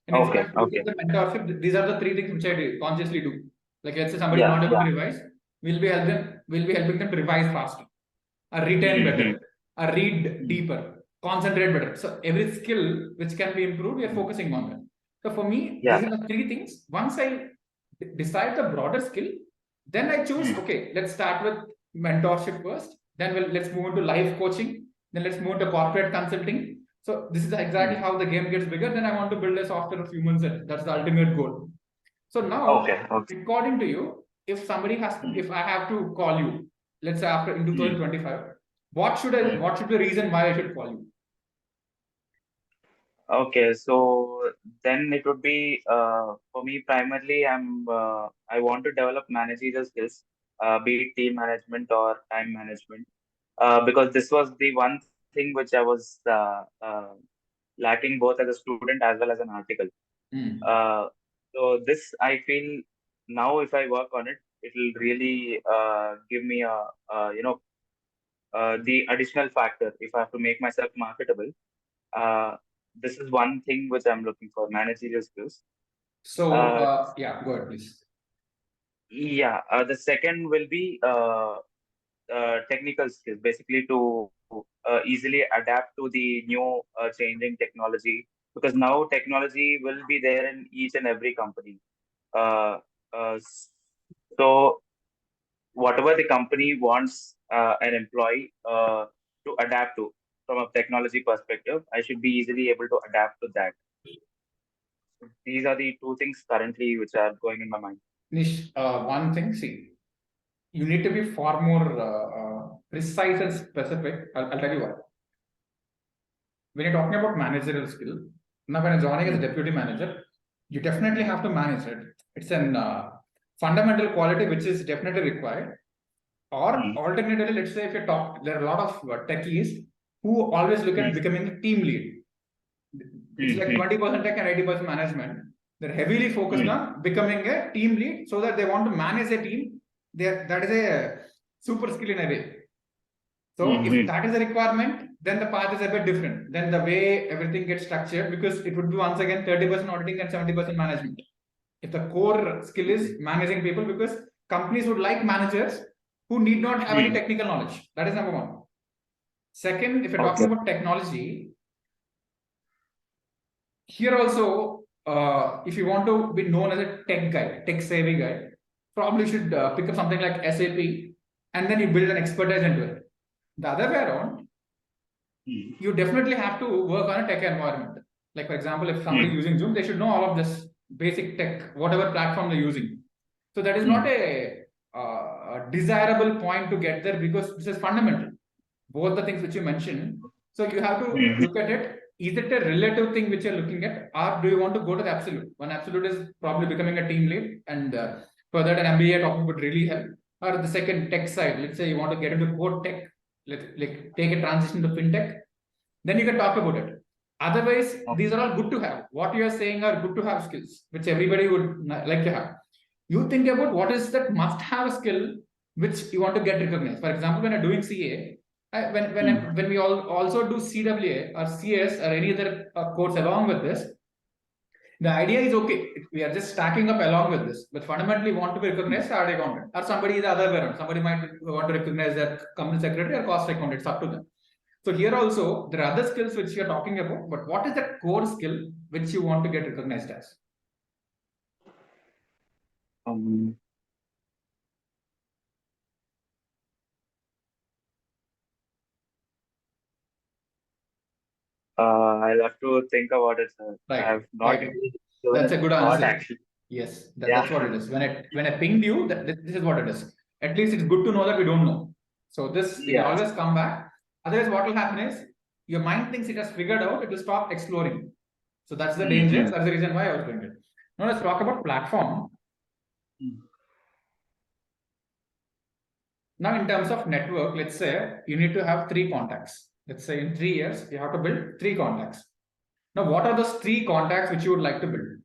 And the mentorship, these are the three things which I consciously do. Like let's say somebody is not able to revise, we'll be helping them to revise faster, or retain better, or read deeper, concentrate better. So every skill which can be improved, we are focusing on that. So for me, these are the three things. Once I decide the broader skill, then I choose, okay, let's start with mentorship first. Then let's move into life coaching. Then let's move into corporate consulting. So this is exactly how the game gets bigger. Then I want to build a software of humans. That's the ultimate goal. So now, according to you, if somebody has, if I have to call you, let's say after in 2025, what should be the reason why I should call you? Okay, so then it would be for me primarily. I want to develop managerial skills, be it team management or time management, because this was the one thing which I was lacking both as a student as well as an article. So this I feel now if I work on it, it will really give me the additional factor if I have to make myself marketable. This is one thing which I'm looking for, managerial skills. So, yeah, go ahead, please. Yeah, the second will be technical skills, basically to easily adapt to the new changing technology, because now technology will be there in each and every company. So whatever the company wants an employee to adapt to from a technology perspective, I should be easily able to adapt to that. These are the two things currently which are going in my mind. Nish, one thing, see, you need to be far more precise and specific. I'll tell you why. When you're talking about managerial skill, now when you're joining as a deputy manager, you definitely have to manage it. It's an fundamental quality which is definitely required. Or alternatively, let's say if you talk, there are a lot of techies who always look at becoming a team lead. It's like 20% tech and 80% management. They're heavily focused on becoming a team lead so that they want to manage a team. That is a super skill in a way. So if that is a requirement, then the path is a bit different. Then the way everything gets structured, because it would be once again 30% auditing and 70% management. If the core skill is managing people, because companies would like managers who need not have any technical knowledge. That is number one. Second, if you're talking about technology, here also, if you want to be known as a tech guy, tech savvy guy, probably should pick up something like SAP, and then you build an expertise into it. The other way around, you definitely have to work on a tech environment. Like, for example, if somebody is using Zoom, they should know all of this basic tech, whatever platform they're using. So that is not a desirable point to get there, because this is fundamental. Both the things which you mentioned. So you have to look at it. Is it a relative thing which you're looking at, or do you want to go to the absolute? One absolute is probably becoming a team lead, and for that an MBA topic would really help. Or the second tech side, let's say you want to get into core tech, like take a transition to fintech, then you can talk about it. Otherwise, these are all good to have. What you are saying are good to have skills, which everybody would like to have. You think about what is that must have skill which you want to get recognized. For example, when you're doing CA, when we also do CWA or CS or any other course along with this, the idea is okay. We are just stacking up along with this, but fundamentally want to be recognized as accountant, or somebody the other way around. Somebody might want to recognize their company secretary or cost accountant. It's up to them. So here also there are other skills which you're talking about, but what is that core skill which you want to get recognized as? I'll have to think about it, sir. Right. I have not Right. That's a good thought, answer. actually. Yes, that's what it is. When I pinged you, this is what it is. At least it's good to know that we don't know. So this you can always come back. Otherwise, what will happen is your mind thinks it has figured out, it will stop exploring. So that's the danger. That's the reason why I was doing it. Now let's talk about platform. Now, in terms of network, let's say you need to have 3 contacts. Let's say in 3 years, you have to build 3 contacts. Now, what are those 3 contacts which you would like to build?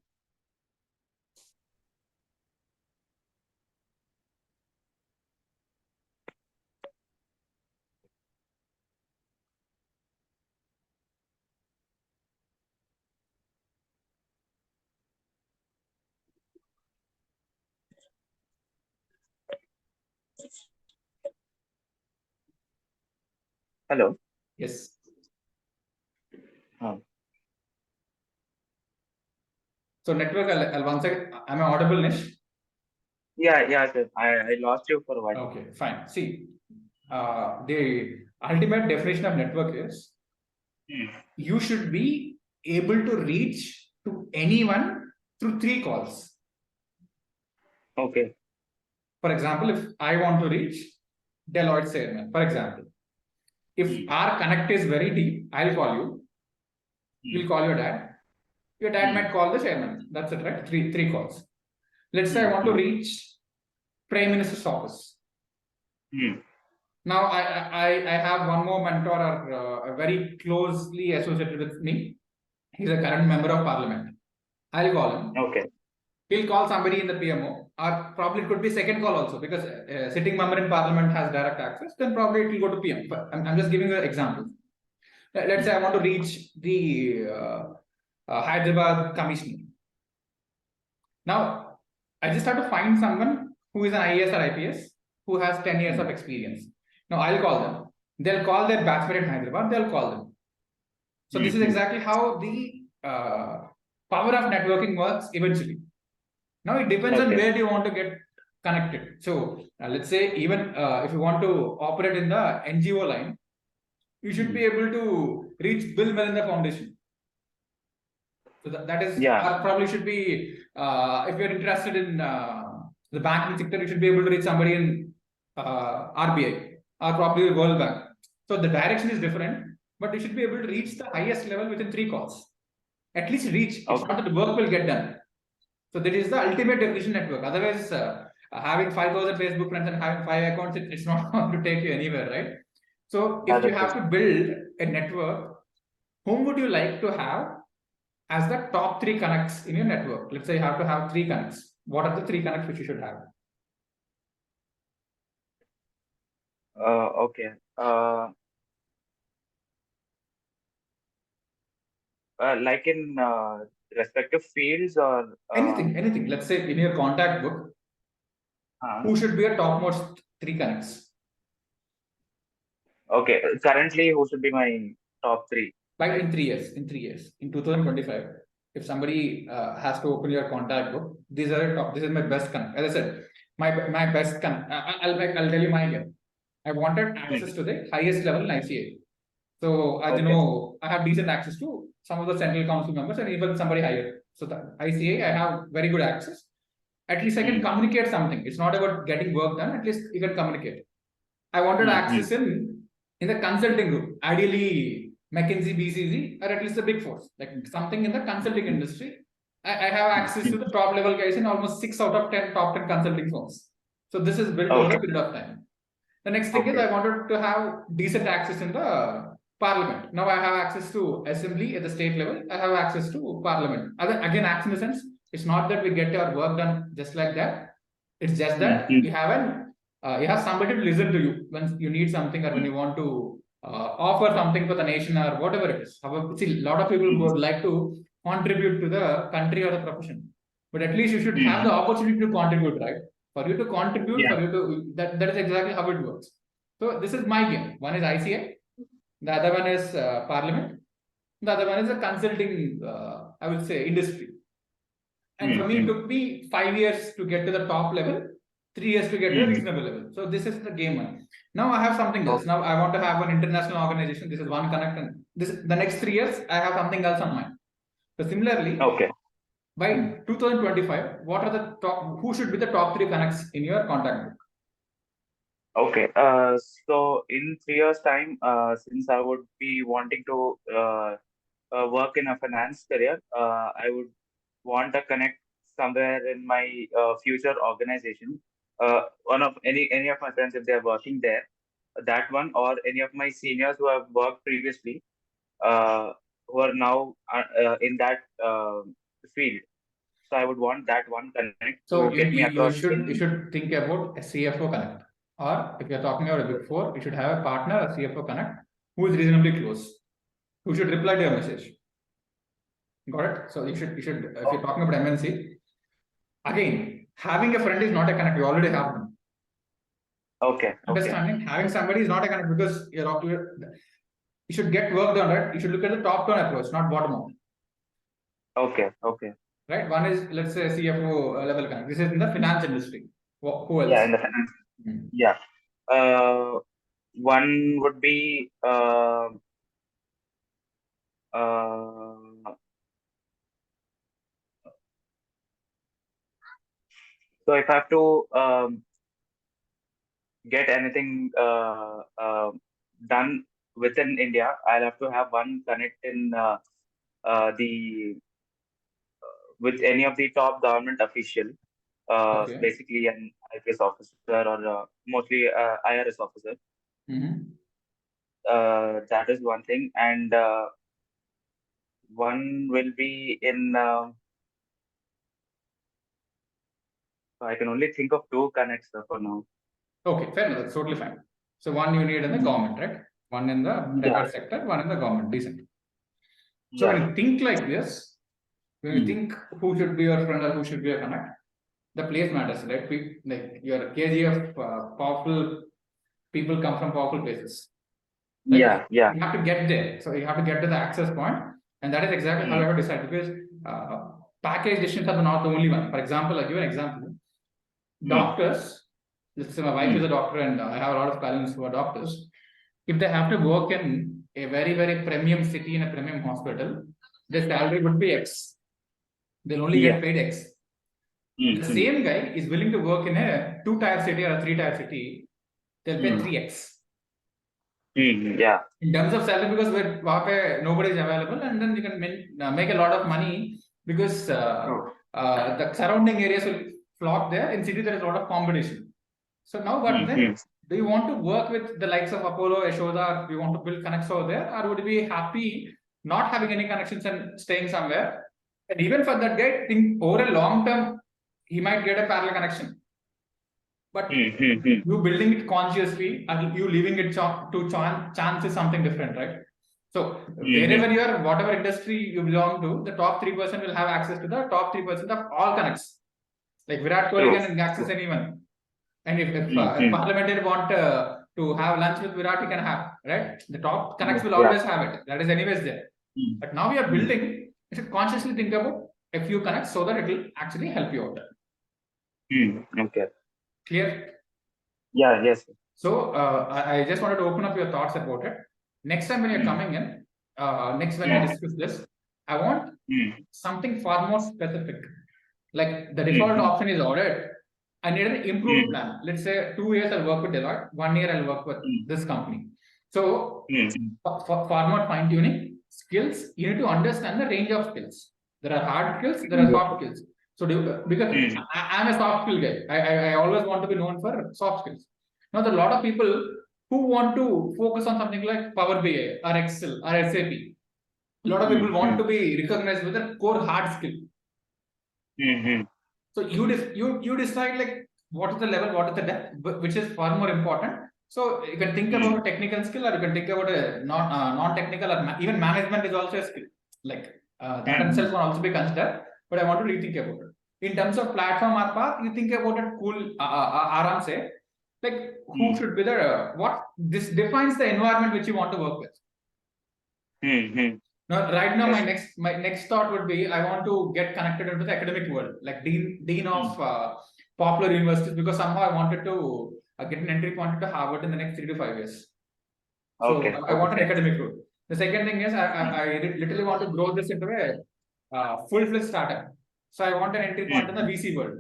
Hello. Yes. So network, I'll once again, am I audible, Nish? Yeah, sir. I lost you for a while. Okay, fine. See, the ultimate definition of network is you should be able to reach to anyone through 3 calls. Okay. For example, if I want to reach Deloitte chairman, for example, if our connect is very deep, I'll call you. You'll call your dad. Your dad might call the chairman. That's it, right? Three calls. Let's say I want to reach Prime Minister's office. Now I have one more mentor, or very closely associated with me. He's a current member of parliament. I'll call him. Okay. He'll call somebody in the PMO, or probably it could be second call also, because sitting member in parliament has direct access. Then probably it will go to PM. But I'm just giving you an example. Let's say I want to reach the Hyderabad commissioner. Now I just have to find someone who is an IAS or IPS who has 10 years of experience. Now I'll call them. They'll call their batchmate in Hyderabad. They'll call them. So this is exactly how the power of networking works eventually. Now it depends on where do you want to get connected. So let's say even if you want to operate in the NGO line, you should be able to reach Bill Melinda Foundation. So that is probably should be if you're interested in the banking sector, you should be able to reach somebody in RBI or probably the World Bank. So the direction is different, but you should be able to reach the highest level within 3 calls. At least reach. It's not that the work will get done. So that is the ultimate definition network. Otherwise, having 5,000 Facebook friends and having 5 accounts, it's not going to take you anywhere, right? So if you have to build a network, whom would you like to have as the top 3 connects in your network? Let's say you have to have 3 connects. What are the 3 connects which you should have? Okay. Like in respective fields or Anything. Let's say in your contact book, who should be your topmost 3 connects? Okay. Currently, who should be my top 3? Like in 3 years, in 2025, if somebody has to open your contact book, these are your top. This is my best connect. As I said, my best connect. I'll tell you mine here. I wanted access to the highest level in ICA. So as you know, I have decent access to some of the central council members and even somebody higher. So the ICA, I have very good access. At least I can communicate something. It's not about getting work done. At least you can communicate. I wanted access in the consulting group, ideally McKinsey, BCG, or at least the Big Four, like something in the consulting industry. I have access to the top level guys in almost 6 out of 10 top 10 consulting firms. So this is built over a period of time. The next thing is I wanted to have decent access in the parliament. Now I have access to assembly at the state level. I have access to parliament. Again, access in the sense, it's not that we get our work done just like that. It's just that you have somebody to listen to you when you need something or when you want to offer something for the nation or whatever it is. However, see, a lot of people would like to contribute to the country or the profession, but at least you should have the opportunity to contribute, right? For you to contribute, for you to that is exactly how it works. So this is my game. One is ICA, the other one is Parliament, the other one is a consulting, I would say, industry. And for me, it took me 5 years to get to the top level, 3 years to get to a reasonable level. So this is the game one. Now I have something else. Now I want to have an international organization. This is one connect, and the next 3 years I have something else on mind. So similarly, by 2025, what are the top? Who should be the top 3 connects in your contact book? Okay. So in 3 years' time, since I would be wanting to work in a finance career, I would want to connect somewhere in my future organization. One of any of my friends, if they are working there, that one, or any of my seniors who have worked previously, who are now in that field. So I would want that one connect So to get me across. you should think about a CFO connect, or if you're talking about a Big Four, you should have a partner, a CFO connect, who is reasonably close, who should reply to your message. Got it? So you should if you're talking about MNC, again, having a friend is not a connect. You already have them. Okay. Understanding having somebody is not a connect because you should get work done, right? You should look at the top down approach, not bottom up. Okay. Right? One is, let's say, CFO level connect. This is in the finance industry. Who else? Yeah, in the finance. Yeah. One would be so if I have to get anything done within India, I'll have to have one connect in the with any of the top government official, basically an IPS officer or mostly IRS officer. That is one thing, and one will be in. I can only think of 2 connects for now. Okay, fair enough. That's totally fine. So one you need in the government, right? One in the private sector, one in the government. Decent. So when you think like this, when you think who should be your friend or who should be your connect, the place matters, right? Like your KGF, powerful people come from powerful places. Like, you have to get there. So you have to get to the access point, and that is exactly how I have decided, because package decisions are not the only one. For example, I'll give an example. Doctors, let's say my wife is a doctor and I have a lot of colleagues who are doctors. If they have to work in a very, very premium city in a premium hospital, their salary would be X. They'll only get paid X. The same guy is willing to work in a 2-tier city or a 3-tier city, they'll pay 3X. In terms of salary, because nobody is available, and then you can make a lot of money because the surrounding areas will flock there. In city, there is a lot of competition. So now, but then, do you want to work with the likes of Apollo, Yashoda? Do you want to build connects over there, or would you be happy not having any connections and staying somewhere? And even for that guy, think over a long term, he might get a parallel connection. But you building it consciously and you leaving it to chance is something different, right? So wherever you are, whatever industry you belong to, the top 3% will have access to the top 3% of all connects. Like Virat Kohli can access anyone. And if parliamentary want to have lunch with Virat, he can have, right? The top connects will always have it. That is anyways there. But now we are building, you should consciously think about a few connects so that it will actually help you out. Okay. Clear? Yeah, yes. So I just wanted to open up your thoughts about it. Next time when you're coming in, next when we discuss this, I want something far more specific. Like the default option is audit. I need an improved plan. Let's say 2 years I'll work with Deloitte, 1 year I'll work with this company. So for far more fine-tuning skills, you need to understand the range of skills. There are hard skills, there are soft skills. So because I'm a soft skill guy, I always want to be known for soft skills. Now there are a lot of people who want to focus on something like Power BI or Excel or SAP. A lot of people want to be recognized with a core hard skill. So you decide like what is the level, what is the depth, which is far more important. So you can think about a technical skill, or you can think about a non-technical, or even management is also a skill. Like that itself can also be considered. But I want to rethink about it. In terms of platform or path, you think about it cool, aram say, like who should be the what this defines the environment which you want to work with. Now, right now, my next thought would be I want to get connected into the academic world, like dean of popular universities, because somehow I wanted to get an entry point to Harvard in the next 3 to 5 years. So I want an academic route. The second thing is I literally want to grow this into a full-fledged startup. So I want an entry point in the VC world.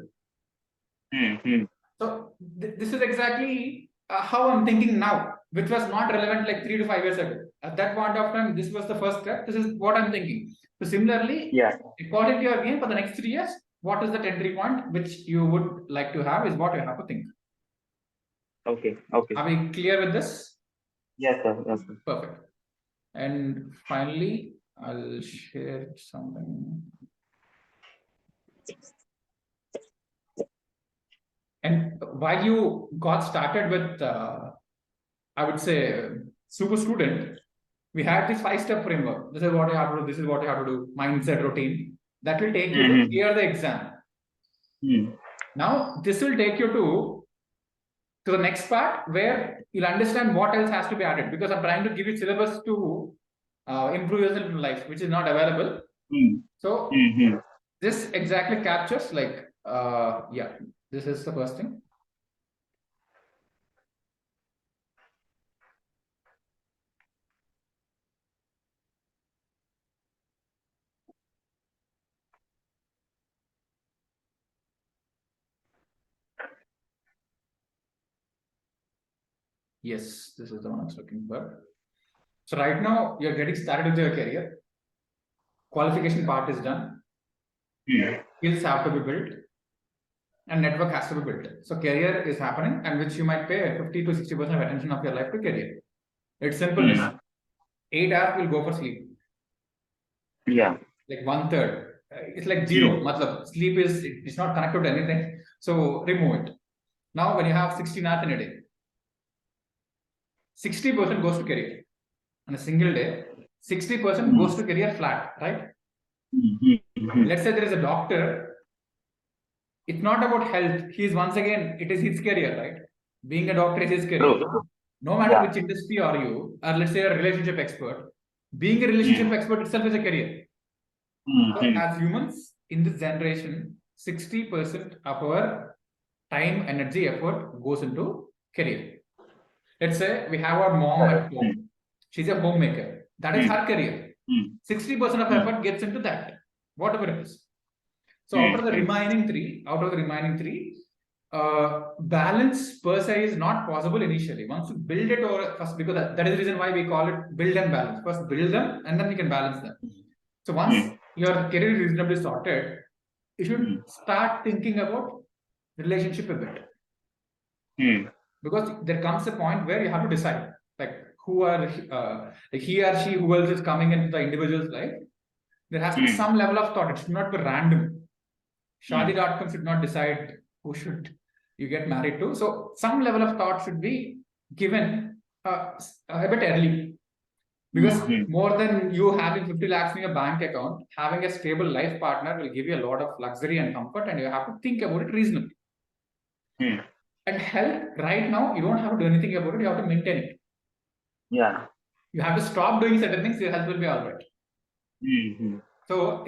So this is exactly how I'm thinking now, which was not relevant like 3 to 5 years ago. At that point of time, this was the first step. This is what I'm thinking. So similarly, according to your game for the next 3 years, what is the entry point which you would like to have is what you have to think. Okay. Are we clear with this? Yes, sir. Yes, sir. Perfect. And finally, I'll share something. And while you got started with, I would say, super student, we had this 5-step framework. This is what you have to do. This is what you have to do. Mindset, routine. That will take you to clear the exam. Now, this will take you to the next part where you'll understand what else has to be added, because I'm trying to give you syllabus to improve yourself in life, which is not available. So this exactly captures like, this is the first thing. Yes, this is the one I was looking for. So right now you're getting started with your career. Qualification part is done. Skills have to be built. And network has to be built. So career is happening, and which you might pay 50 to 60% of attention of your life to career. It's simple. 8 hours will go for sleep. Yeah. Like 1/3. It's like zero. Matlab, sleep it's not connected to anything. So remove it. Now when you have 16 hours in a day, 60% goes to career. On a single day, 60% goes to career flat, right? Let's say there is a doctor. It's not about health. It is his career, right? Being a doctor is his career. No matter which industry are you, or let's say a relationship expert, being a relationship expert itself is a career. So as humans in this generation, 60% of our time, energy, effort goes into career. Let's say we have our mom at home. She's a homemaker. That is her career. 60% of effort gets into that, whatever it is. So out of the remaining three, balance per se is not possible initially. Once you build it over first, because that is the reason why we call it build and balance. First build them and then you can balance them. So once your career is reasonably sorted, you should start thinking about relationship a bit. Because there comes a point where you have to decide like who are he or she, who else is coming into the individual's life. There has to be some level of thought. It should not be random. Shadi.com should not decide who should you get married to. So some level of thought should be given a bit early. Because more than you having 50 lakhs in your bank account, having a stable life partner will give you a lot of luxury and comfort, and you have to think about it reasonably. And health, right now, you don't have to do anything about it, you have to maintain it. Yeah. You have to stop doing certain things, your health will be all right. So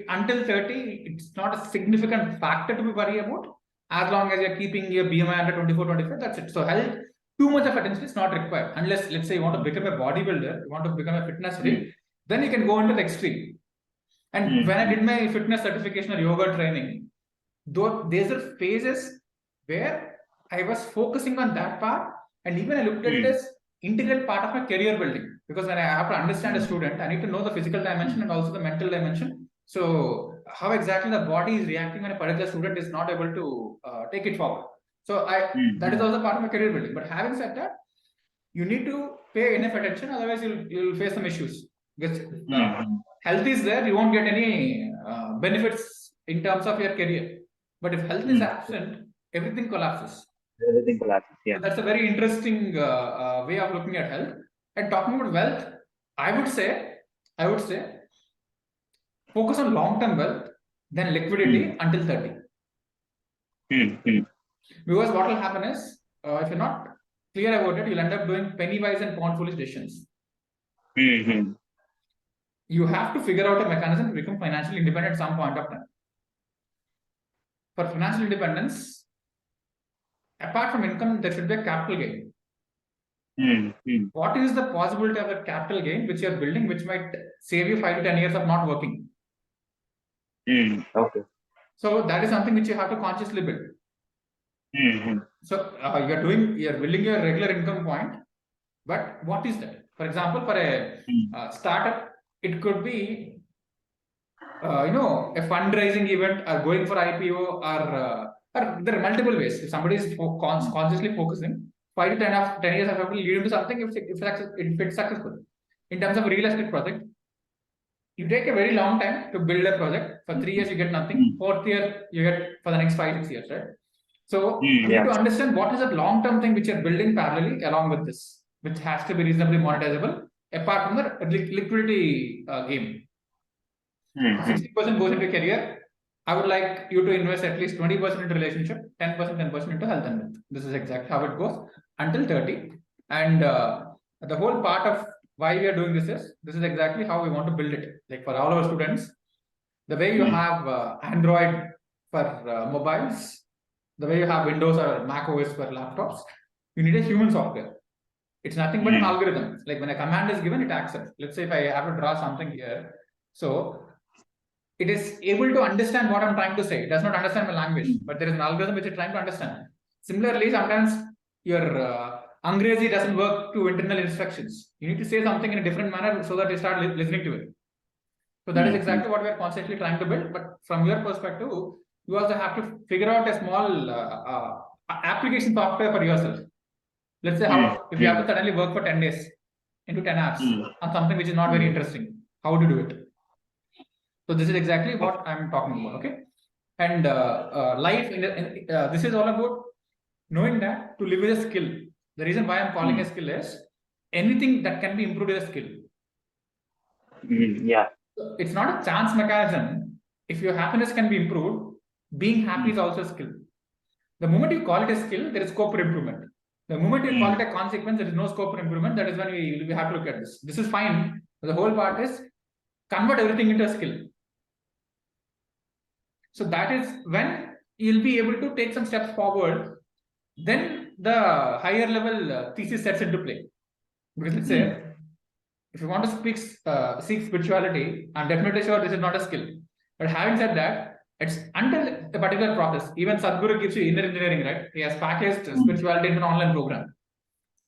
until 30, it's not a significant factor to be worried about. As long as you're keeping your BMI under 24, 25, that's it. So health, too much of attention is not required. Unless, let's say, you want to become a bodybuilder, you want to become a fitness freak, then you can go into the extreme. And when I did my fitness certification or yoga training, though these are phases where I was focusing on that part, and even I looked at it as integral part of my career building. Because when I have to understand a student, I need to know the physical dimension and also the mental dimension. So how exactly the body is reacting when a particular student is not able to take it forward. So that is also part of my career building. But having said that, you need to pay enough attention, otherwise you'll face some issues. Because health is there, you won't get any benefits in terms of your career. But if health is absent, everything collapses. Everything collapses. Yeah. So that's a very interesting way of looking at health. And talking about wealth, I would say, focus on long-term wealth, then liquidity until 30. Because what will happen is, if you're not clear about it, you'll end up doing penny wise and pound foolish decisions. You have to figure out a mechanism to become financially independent at some point of time. For financial independence, apart from income, there should be a capital gain. What is the possibility of a capital gain which you're building, which might save you 5 to 10 years of not working? Okay. So that is something which you have to consciously build. So you're building your regular income point, but what is that? For example, for a startup, it could be a fundraising event or going for IPO, or there are multiple ways. If somebody is consciously focusing, 5 to 10 years of effort will lead into something if it's successful. In terms of real estate project, you take a very long time to build a project. For 3 years, you get nothing. 4th year, you get for the next 5, 6 years, right? So you need to understand what is that long-term thing which you're building parallelly along with this, which has to be reasonably monetizable, apart from the liquidity game. 60% goes into career. I would like you to invest at least 20% into relationship, 10% into health and wealth. This is exactly how it goes until 30. And the whole part of why we are doing this is exactly how we want to build it. Like for all our students, the way you have Android for mobiles, the way you have Windows or Mac OS for laptops, you need a human software. It's nothing but an algorithm. Like when a command is given, it accepts. Let's say if I have to draw something here, so it is able to understand what I'm trying to say. It does not understand my language, but there is an algorithm which it's trying to understand. Similarly, sometimes your Angrezi doesn't work to internal instructions. You need to say something in a different manner so that you start listening to it. So that is exactly what we are constantly trying to build. But from your perspective, you also have to figure out a small application software for yourself. Let's say if you have to suddenly work for 10 days into 10 hours on something which is not very interesting, how do you do it? So this is exactly what I'm talking about, okay? And life, this is all about knowing that to live is a skill. The reason why I'm calling a skill is anything that can be improved is a skill. It's not a chance mechanism. If your happiness can be improved, being happy is also a skill. The moment you call it a skill, there is scope for improvement. The moment you call it a consequence, there is no scope for improvement. That is when we have to look at this. This is fine. The whole part is convert everything into a skill. So that is when you'll be able to take some steps forward. Then the higher level thesis sets into play. Because let's say, if you want to seek spirituality, I'm definitely sure this is not a skill. But having said that, it's until a particular process. Even Sadhguru gives you inner engineering, right? He has packaged spirituality in an online program.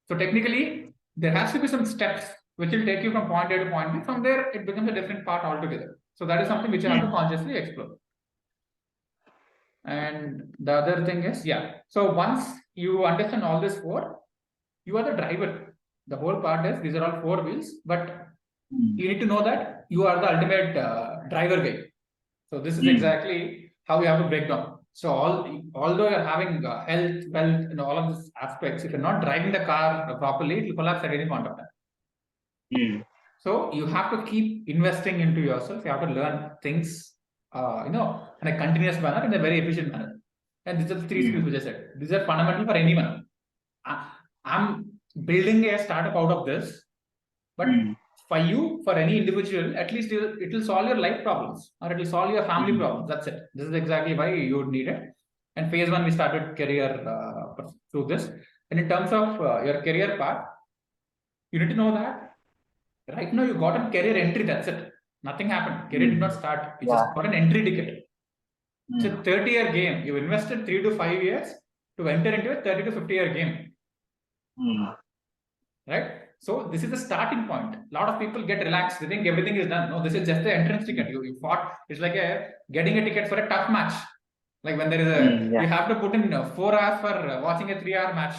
So technically, there has to be some steps which will take you from point A to point B. From there, it becomes a different part altogether. So that is something which you have to consciously explore. And the other thing is, so once you understand all this 4, you are the driver. The whole part is, these are all 4 wheels, but you need to know that you are the ultimate driver guy. So this is exactly how you have to break down. So although you're having health, wealth, and all of these aspects, if you're not driving the car properly, it will collapse at any point of time. So you have to keep investing into yourself. You have to learn things, in a continuous manner, in a very efficient manner. And these are the three skills which I said. These are fundamental for anyone. I'm building a startup out of this, but for you, for any individual, at least it will solve your life problems, or it will solve your family problems. That's it. This is exactly why you would need it. And phase one, we started career through this. And in terms of your career path, you need to know that right now you got a career entry. That's it. Nothing happened. Career did not start. You just got an entry ticket. It's a 30-year game. You invested 3 to 5 years to enter into a 30 to 50-year game. Right? So this is the starting point. A lot of people get relaxed. They think everything is done. No, this is just the entrance ticket. You fought. It's like getting a ticket for a tough match. Like when there is you have to put in 4 hours for watching a 3-hour match.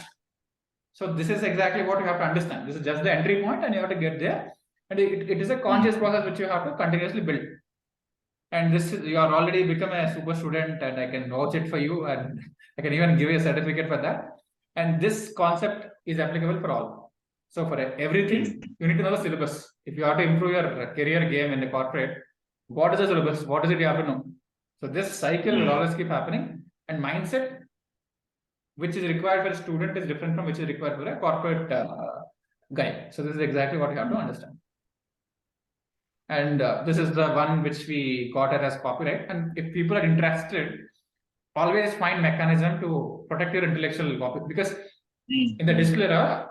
So this is exactly what you have to understand. This is just the entry point, and you have to get there. And it is a conscious process which you have to continuously build. And this is, you are already become a super student, and I can vouch it for you, and I can even give you a certificate for that. And this concept is applicable for all. So for everything, you need to know the syllabus. If you have to improve your career game in the corporate, what is the syllabus? What is it you have to know? So this cycle will always keep happening. And mindset, which is required for a student, is different from which is required for a corporate guy. So this is exactly what you have to understand. And this is the one which we got it as copyright. And if people are interested, always find mechanism to protect your intellectual property, because in the digital era,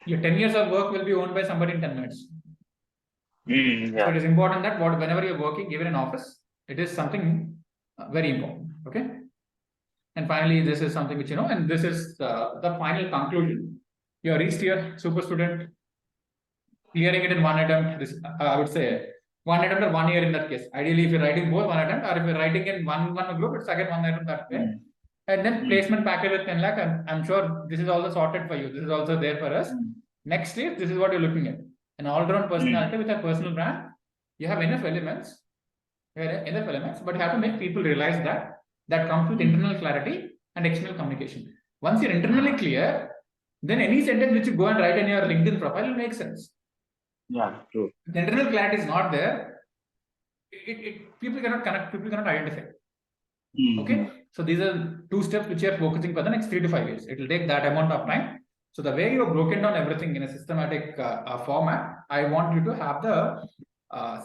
your 10 years of work will be owned by somebody in 10 minutes. So it is important that whenever you're working, even in office, it is something very important. Okay. And finally, this is something which, and this is the final conclusion. You reached your super student, clearing it in one attempt. This, I would say, one attempt or 1 year in that case. Ideally, if you're writing both one attempt, or if you're writing in one group, it's again one attempt that way. And then placement package with 10 lakh. And I'm sure this is also sorted for you. This is also there for us. Next year, this is what you're looking at. An all-round personality with a personal brand. You have enough elements. But you have to make people realize that comes with internal clarity and external communication. Once you're internally clear, then any sentence which you go and write in your LinkedIn profile will make sense. Yeah, true. The internal clarity is not there. People cannot connect. People cannot identify. Okay, so these are 2 steps which you are focusing for the next 3 to 5 years. It will take that amount of time. So the way you have broken down everything in a systematic format, I want you to have the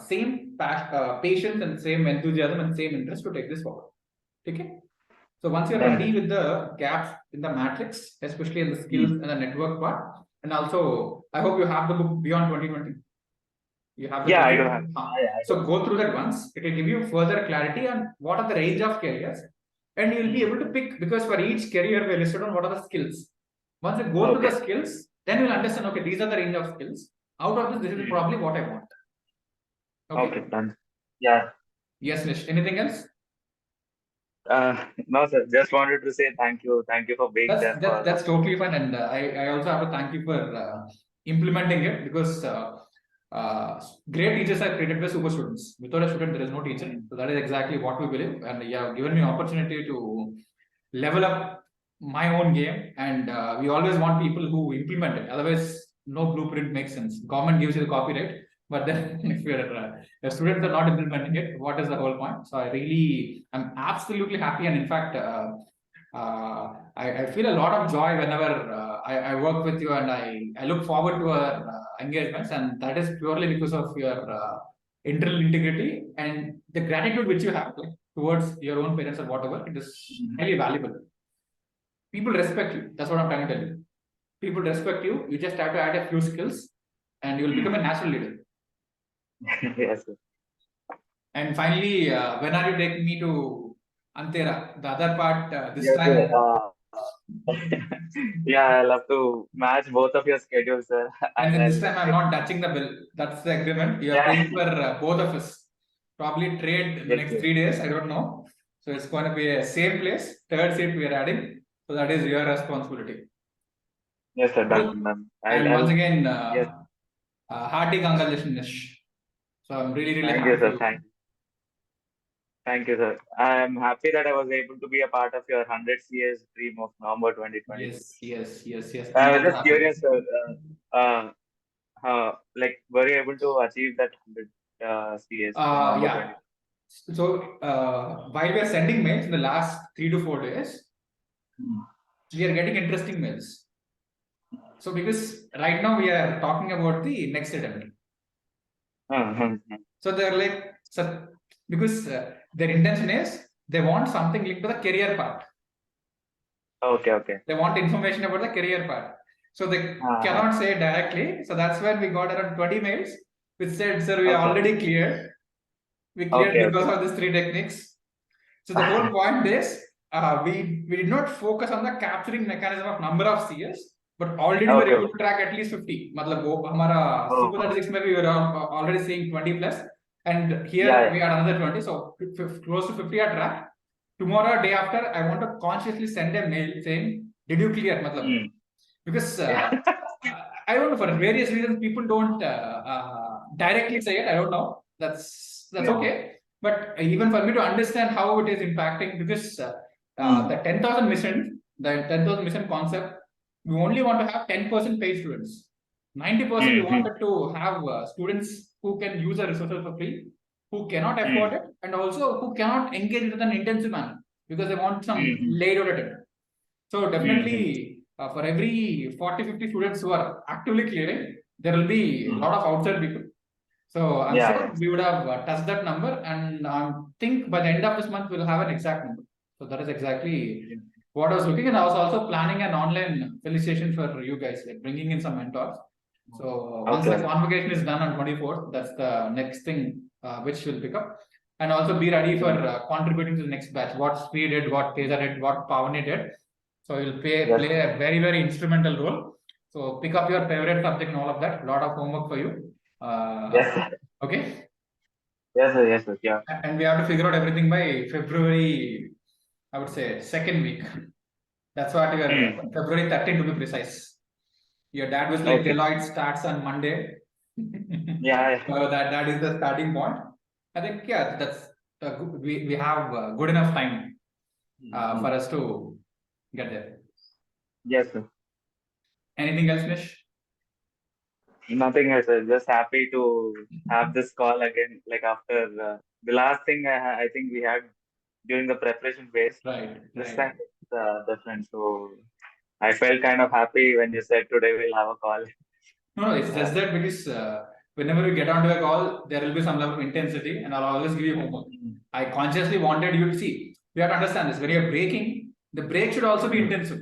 same patience and same enthusiasm and same interest to take this forward. Okay. So once you're ready with the gaps in the matrix, especially in the skills and the network part, and also I hope you have the book Beyond 2020. You have the I do have. So go through that once. It will give you further clarity on what are the range of careers, and you will be able to pick, because for each career we listed on what are the skills. Once you go through the skills, then you'll understand, okay, these are the range of skills. Out of this is probably what I want. Okay, done. Yeah. Yes, Nish. Anything else? No, sir. Just wanted to say thank you. Thank you for being there. That's totally fine. And I also have to thank you for implementing it, because great teachers are created by super students. Without a student, there is no teacher. So that is exactly what we believe. And you have given me opportunity to level up my own game. And we always want people who implement it. Otherwise, no blueprint makes sense. Government gives you the copyright, but then if students are not implementing it, what is the whole point? So I'm absolutely happy. And in fact, I feel a lot of joy whenever I work with you, and I look forward to our engagements, and that is purely because of your internal integrity and the gratitude which you have towards your own parents or whatever. It is highly valuable. People respect you. That's what I'm trying to tell you. People respect you. You just have to add a few skills, and you will become a natural leader. Yes, sir. And finally, when are you taking me to Antera? The other part this time. Yeah, I love to match both of your schedules, sir. And then this time I'm not touching the bill. That's the agreement. You are paying for both of us. Probably trade in the next 3 days. I don't know. So it's going to be a same place. 3rd seat we are adding. So that is your responsibility. Yes, sir. Done. And once again, hearty congratulations. So I'm really happy. Thank you, sir. Thank you. Thank you, sir. I'm happy that I was able to be a part of your 100 CS dream of November 2022. Yes. I'm I was also just happy. curious, sir. Like, were you able to achieve that 100 CS in November Yeah. 20? So while we are sending mails in the last 3 to 4 days, we are getting interesting mails. So because right now we are talking about the next attempt. So they're like, so because their intention is they want something linked to the career part. Okay. They want information about the career part. So they cannot say directly. So that's when we got around 20 mails which said, sir, we are Okay. already cleared. We cleared because of these 3 techniques. So the whole point is we did not focus on the capturing mechanism of number of CS, but already we were able to track at least 50. मतलब वो हमारा SUPER36 में we were already seeing 20 plus, and here we had another 20, so close to 50 are tracked. Tomorrow, day after, I want to consciously send a mail saying, "Did you clear?" मतलब because I don't know, for various reasons people don't directly say it. I don't know. That's okay. But even for me to understand how it is impacting, because the 10,000 mission, the 10,000 mission concept, we only want to have 10% paid students. 90% we wanted to have students who can use the resources for free, who cannot afford it, and also who cannot engage with an intensive manner because they want some laid out attempt. So definitely for every 40-50 students who are actively clearing, there will be a lot of outside people. So I'm sure we would have touched that number, and I think by the end of this month we'll have an exact number. So that is exactly what I was looking, and I was also planning an online felicitation for you guys, like bringing in some mentors. So once the convocation is done on 24th, that's the next thing which will pick up, and also be ready for contributing to the next batch. What Speed did, what Teza did, what Pavani did. So you'll play a very instrumental role. So pick up your favorite subject and all of that. A lot of homework for you. Okay. Yes, sir. Yeah. And we have to figure out everything by February, I would say, second week. That's what we are, February 13 to be precise. Your dad was like, Deloitte starts on Monday. So that is the starting point. I think, yeah, that's we have good enough time for us to get there. Yes, sir. Anything else, Nish? Nothing else, sir. Just happy to have this call again. Like after the last thing I think we had during the preparation phase. This time it's different. So I felt kind of happy when you said today we'll have a call. No, it's just that because whenever we get onto a call, there will be some level of intensity, and I'll always give you homework. I consciously wanted you to see. We have to understand this. When you're breaking, the break should also be intensive.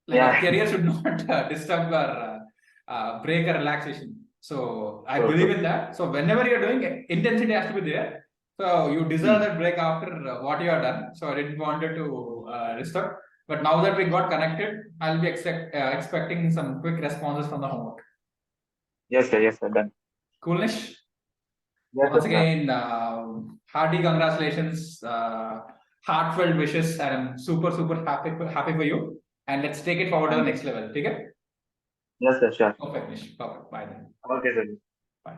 Like our career should not disturb our break or relaxation. So I believe in that. So whenever you're doing, intensity has to be there. So you deserve that break after what you have done. So I didn't want it to disturb. But now that we got connected, I'll be expecting some quick responses from the homework. Yes, sir. Done. Coolnish. Yes, Once again, hearty congratulations, heartfelt wishes, and I'm super happy for you. And let's take it forward to the next level. Okay? Yes, sir. Sure. Perfect, Nish. Perfect. Bye then. Okay, sir. Bye.